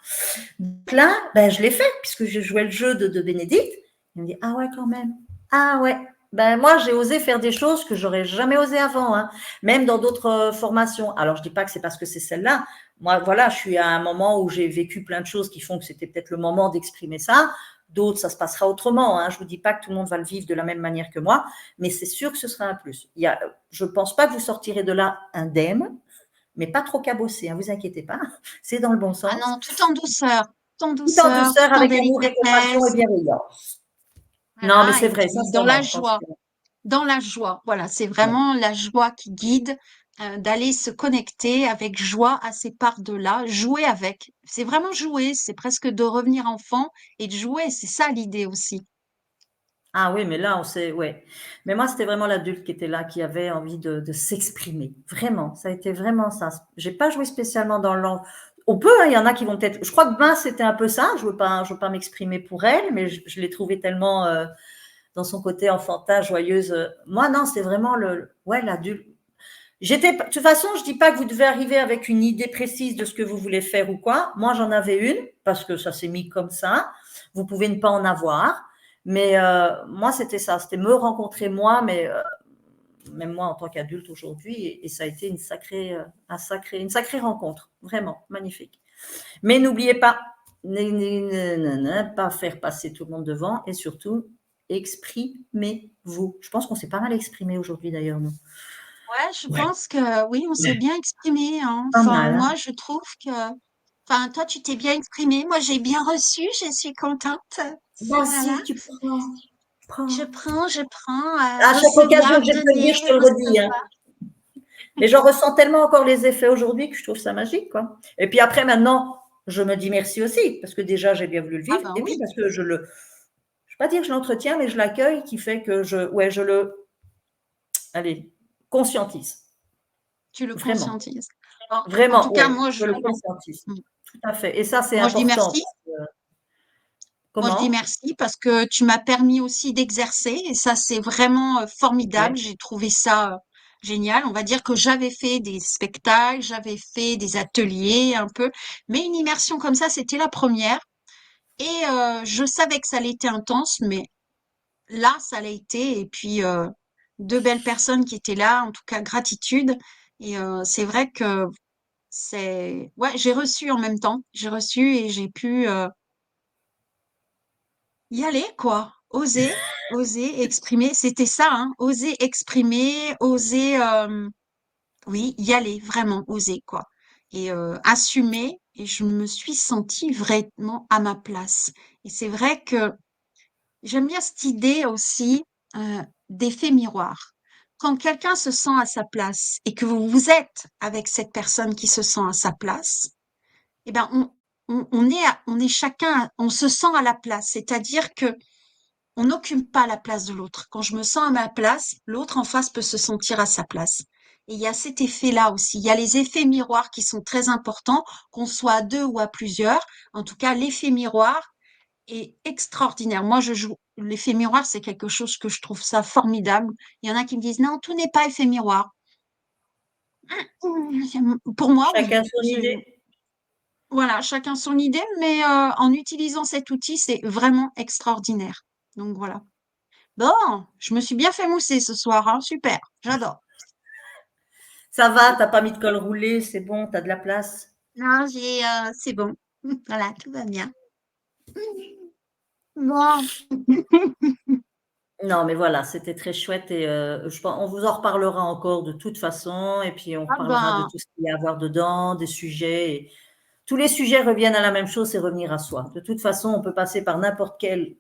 Donc là, ben, je l'ai fait, puisque je jouais le jeu de Bénédicte. Il me dit, ah ouais, quand même. Ah ouais. Ben, moi, j'ai osé faire des choses que j'aurais jamais osé avant, hein, même dans d'autres formations. Alors, je ne dis pas que c'est parce que c'est celle-là. Moi, voilà, je suis à un moment où j'ai vécu plein de choses qui font que c'était peut-être le moment d'exprimer ça. D'autres, ça se passera autrement. Hein. Je ne vous dis pas que tout le monde va le vivre de la même manière que moi, mais c'est sûr que ce sera un plus. Je ne pense pas que vous sortirez de là indemne, mais pas trop cabossé, hein, vous inquiétez pas. C'est dans le bon Ah sens. non, tout en Tout en douceur, douceur, tout en avec amour et compassion et délicatesse. bienveillance. Non, mais Voilà, c'est et vrai, puis dans sincèrement, la je pense joie. que Dans la joie. Voilà, c'est ouais. vraiment la joie qui guide, d'aller se connecter avec joie à ces parts de là, jouer avec. C'est vraiment jouer, c'est presque de revenir enfant et de jouer. C'est ça l'idée aussi. Ah oui, mais là, on sait, ouais. Mais moi, c'était vraiment l'adulte qui était là, qui avait envie de s'exprimer. Vraiment, ça a été vraiment ça. J'ai pas joué spécialement dans l'an. On peut, hein, il y en a qui vont peut-être. Je crois que Ben, c'était un peu ça. Je veux pas m'exprimer pour elle, mais je l'ai trouvé tellement dans son côté enfantin, joyeuse. Moi, non, c'est vraiment ouais, l'adulte. De toute façon, je dis pas que vous devez arriver avec une idée précise de ce que vous voulez faire ou quoi. Moi, j'en avais une parce que ça s'est mis comme ça. Vous pouvez ne pas en avoir. Mais moi, c'était ça, c'était me rencontrer moi, mais même moi en tant qu'adulte aujourd'hui, et ça a été une sacrée rencontre, vraiment magnifique. Mais n'oubliez pas, ne pas faire passer tout le monde devant, et surtout, exprimez-vous. Je pense qu'on s'est pas mal exprimé aujourd'hui d'ailleurs, nous. Ouais, je Ouais, pense que oui, on s'est bien exprimé, hein. pas Enfin, mal, hein. moi, je trouve que, enfin, toi, tu t'es bien exprimé. Moi, j'ai bien reçu. Je suis contente. Voilà. Vas-y, tu prends, prends. Je prends, À chaque occasion recevoir, que j'ai de te le dire, je donner, te le redis, hein. recevoir. Mais j'en ressens tellement encore les effets aujourd'hui que je trouve ça magique, quoi. Et puis après, maintenant, je me dis merci aussi, parce que déjà, j'ai bien voulu le Ah vivre, ben et puis oui, parce que je vais pas dire que je l'entretiens, mais je l'accueille, qui fait que ouais, je le, allez, conscientise. tu le Vraiment. conscientises. En tout Vraiment, cas, ouais, je le conscientise. mm, Tout à fait. Et ça, c'est moi, je dis important. merci. Moi, je dis Comment? merci parce que tu m'as permis aussi d'exercer et ça, c'est vraiment Ouais. formidable. J'ai trouvé ça génial. On va dire que j'avais fait des spectacles, j'avais fait des ateliers un peu, mais une immersion comme ça, c'était la première. Et je savais que ça allait être intense, mais là, ça l'a été. Et puis, deux belles personnes qui étaient là, en tout cas, gratitude. Et c'est vrai que ouais, j'ai reçu en même temps. J'ai reçu et j'ai pu y aller, quoi. Oser exprimer. C'était ça, hein. Oser exprimer, oser, oui, y aller, vraiment, oser, quoi. Et assumer. Et je me suis sentie vraiment à ma place. Et c'est vrai que j'aime bien cette idée aussi d'effet miroir. Quand quelqu'un se sent à sa place et que vous êtes avec cette personne qui se sent à sa place, eh ben on est chacun, on se sent à la place. C'est-à-dire que on n'occupe pas la place de l'autre. Quand je me sens à ma place, l'autre en face peut se sentir à sa place. Et il y a cet effet-là aussi. Il y a les effets miroirs qui sont très importants, qu'on soit à deux ou à plusieurs. En tout cas, l'effet miroir est extraordinaire. Moi, je joue l'effet miroir, c'est quelque chose que je trouve ça formidable. Il y en a qui me disent non, tout n'est pas effet miroir. Pour moi, oui. Chacun son idée. Voilà, chacun son idée, mais en utilisant cet outil, c'est vraiment extraordinaire. Donc voilà. Bon, je me suis bien fait mousser ce soir, hein. Super, j'adore. Ça va, t'as pas mis de col roulé, c'est bon, t'as de la place. Non, c'est bon. Voilà, tout va bien. Bon. Non, mais voilà, c'était très chouette et on vous en reparlera encore de toute façon et puis on Ah reparlera de ben, tout ce qu'il y a à voir dedans, des sujets et tous les sujets reviennent à la même chose, c'est revenir à soi. De toute façon, on peut passer par n'importe quelle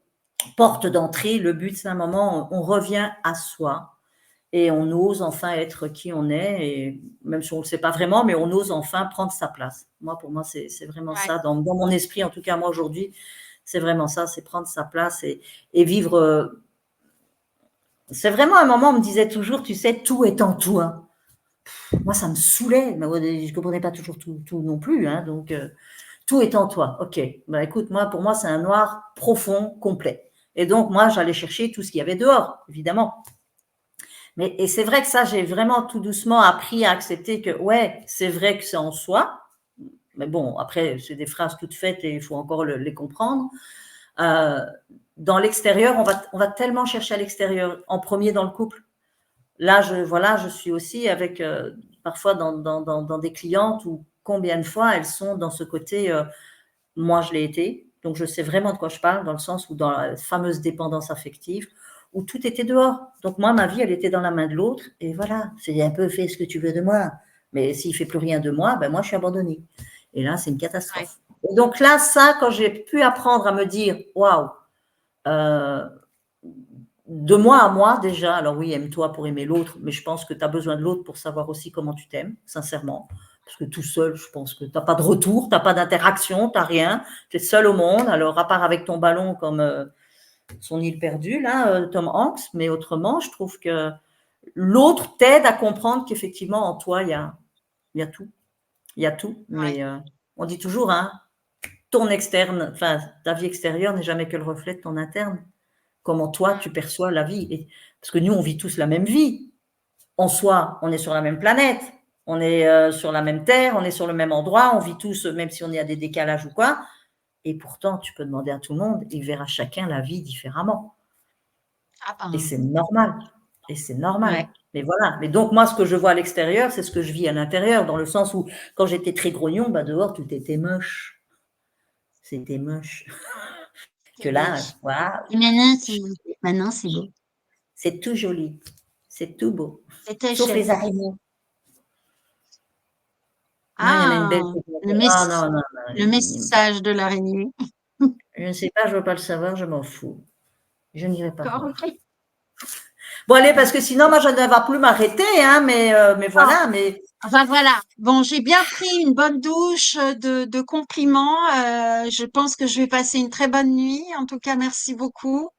porte d'entrée. Le but, c'est un moment, on revient à soi et on ose enfin être qui on est et même si on ne le sait pas vraiment, mais on ose enfin prendre sa place. Moi, pour moi, c'est vraiment ouais. ça. Dans mon esprit, en tout cas, moi, aujourd'hui, c'est vraiment ça, c'est prendre sa place et vivre c'est vraiment un moment, on me disait toujours, tu sais, tout est en toi. Moi, ça me saoulait. Mais je ne comprenais pas toujours tout non plus. Hein, donc, tout est en toi. OK. Bah, écoute, moi, pour moi, c'est un noir profond, complet. Et donc, moi, j'allais chercher tout ce qu'il y avait dehors, évidemment. Et c'est vrai que ça, j'ai vraiment tout doucement appris à accepter que, ouais, c'est vrai que c'est en soi. Mais bon, après, c'est des phrases toutes faites et il faut encore les comprendre. Euh, dans l'extérieur, on va tellement chercher à l'extérieur. En premier, dans le couple. Là, je suis aussi avec parfois dans des clientes où combien de fois elles sont dans ce côté, moi je l'ai été, donc je sais vraiment de quoi je parle, dans le sens où dans la fameuse dépendance affective, où tout était dehors. Donc moi, ma vie, elle était dans la main de l'autre, et voilà, c'est un peu fait ce que tu veux de moi. Mais s'il ne fait plus rien de moi, ben moi je suis abandonnée. Et là, c'est une Ouais. catastrophe. Et donc là, ça, quand j'ai pu apprendre à me dire, waouh, euh, de moi à moi déjà, alors oui, aime-toi pour aimer l'autre, mais je pense que tu as besoin de l'autre pour savoir aussi comment tu t'aimes, sincèrement. Parce que tout seul, je pense que tu n'as pas de retour, tu n'as pas d'interaction, tu n'as rien, tu es seul au monde, alors à part avec ton ballon comme son île perdue, là, Tom Hanks, mais autrement, je trouve que l'autre t'aide à comprendre qu'effectivement, en toi, il y a tout. Il y a tout, Ouais. mais on dit toujours, hein, ton externe, enfin, ta vie extérieure n'est jamais que le reflet de ton interne. Comment toi, Mm. tu perçois la vie. Parce que nous, on vit tous la même vie. En soi, on est sur la même planète, on est sur la même terre, on est sur le même endroit, on vit tous, même si on est à des décalages ou quoi, Et pourtant, tu peux demander à tout le monde, il verra chacun la vie différemment. Ah Et ben, c'est normal. Et c'est normal. ouais. Mais voilà. Mais donc, moi, ce que je vois à l'extérieur, c'est ce que je vis à l'intérieur, dans le sens où, quand j'étais très grognon, bah, dehors, tout était moche. C'était moche. C'est Que là, moche. voilà, Et maintenant, c'est beau. c'est tout joli. C'est tout beau. C'est ta Sauf chef. les araignées. Non, il y en a une belle Ah, qui ah non, non, le non. message de l'araignée. Je ne sais pas, je ne veux pas le savoir, je m'en fous. Je n'irai pas D'accord, voir. ok. Bon, allez, parce que sinon, moi, je ne vais plus m'arrêter, hein, mais Ah, voilà, mais enfin voilà. Bon, j'ai bien pris une bonne douche de compliments. Je pense que je vais passer une très bonne nuit. En tout cas, merci beaucoup.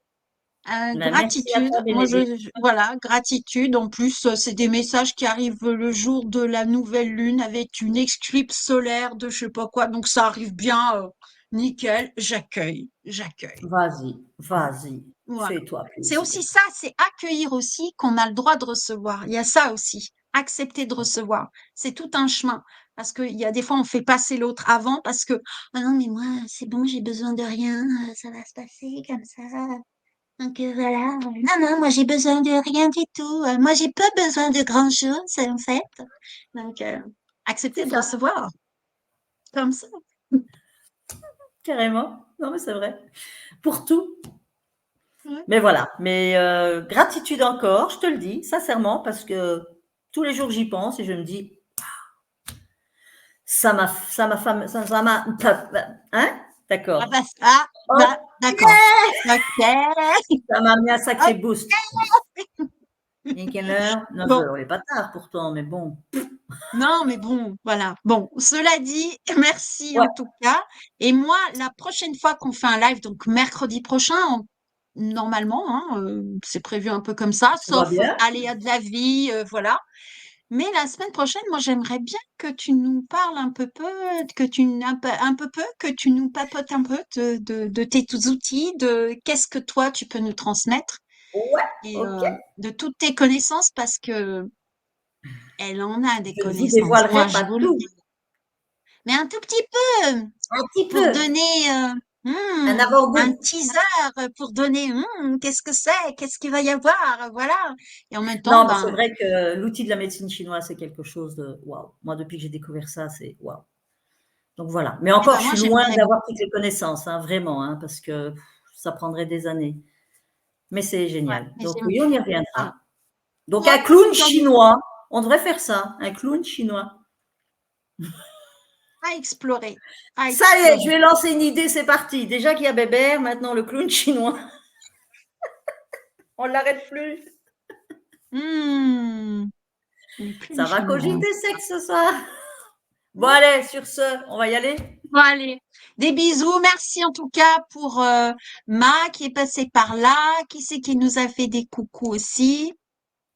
ben, merci à Gratitude. toi, Moi, Bénédicte. voilà, gratitude. En plus, c'est des messages qui arrivent le jour de la nouvelle lune avec une éclipse solaire de je sais pas quoi. Donc, ça arrive bien, nickel. J'accueille, j'accueille. Vas-y, vas-y, Voilà. fais-toi C'est aussi plaisir. ça, c'est accueillir aussi qu'on a le droit de recevoir. Il y a ça aussi, accepter de recevoir. C'est tout un chemin. Parce qu'il y a des fois, on fait passer l'autre avant parce que, ah non, mais moi, c'est bon, j'ai besoin de rien, ça va se passer comme ça. Donc voilà. Non, non, moi, j'ai besoin de rien du tout. Moi, j'ai pas besoin de grand-chose, en fait. Donc, accepter C'est de ça, recevoir, comme ça. carrément. Non, mais c'est vrai. Pour tout. Ouais. Mais voilà. Mais gratitude encore, je te le dis, sincèrement, parce que tous les jours, j'y pense et je me dis, ça m'a, hein? Ah, D'accord. bah, ah, Ok, bah, d'accord. Ok. ça m'a mis un sacré Ok. boost. Il est quelle heure? 9 Bon. heures. Il n'est pas tard pourtant, mais bon. Non, mais bon, voilà. Bon, cela dit, merci Ouais, en tout cas. Et moi, la prochaine fois qu'on fait un live, donc mercredi prochain, normalement, hein, c'est prévu un peu comme ça, on va sauf bien. aléas de la vie, voilà. Mais la semaine prochaine, moi, j'aimerais bien que tu nous parles que tu nous papotes un peu de tes outils, de qu'est-ce que toi, tu peux nous transmettre Ouais, et ok. de toutes tes connaissances parce que elle en a des Je ne vous connaissances. dévoilerai Moi, je pas vous le tout. dis. Mais un tout petit peu Un petit pour peu. donner Un un avant-goût. teaser, pour donner qu'est-ce que c'est, qu'est-ce qu'il va y avoir, voilà. Et en même temps, Non, mais c'est ben, vrai que l'outil de la médecine chinoise, c'est quelque chose de waouh. Moi, depuis que j'ai découvert ça, c'est waouh. Donc voilà. Mais eh encore, ben je moi suis loin j'aimerais d'avoir toutes les connaissances, hein, vraiment, hein, parce que ça prendrait des années. Mais c'est ouais, génial. mais Donc j'aime oui, on y voilà. reviendra. Donc un Ouais, clown j'en ai chinois, on devrait faire ça, un clown chinois. à explorer, à Ça y est, je explorer. vais lancer une idée, c'est parti. Déjà qu'il y a Bébert, maintenant le clown chinois. On ne l'arrête plus. Mmh, les plumes Ça va chinoises. cogiter sexe ce soir. Bon, Mmh. allez, sur ce, on va y aller. Bon, allez, des bisous. Merci en tout cas pour Ma qui est passée par là. Qui c'est qui nous a fait des coucous aussi?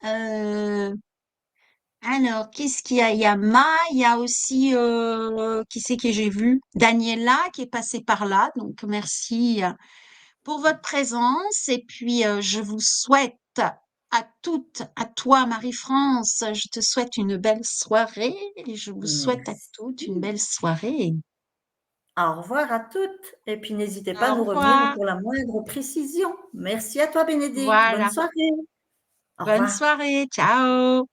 Euh, Alors, qu'est-ce qu'il y a? Il y a Ma, il y a aussi, qui c'est que j'ai vu? Daniela qui est passée par là. Donc, merci pour votre présence. Et puis, je vous souhaite à toutes, à toi, Marie-France, je te souhaite une belle soirée. Et je vous souhaite à toutes une Merci. belle soirée. Au revoir à toutes. Et puis n'hésitez pas à Au nous revenir revoir. pour la moindre précision. Merci à toi, Bénédicte. Bonne Voilà. soirée. Au Bonne revoir. soirée. Ciao.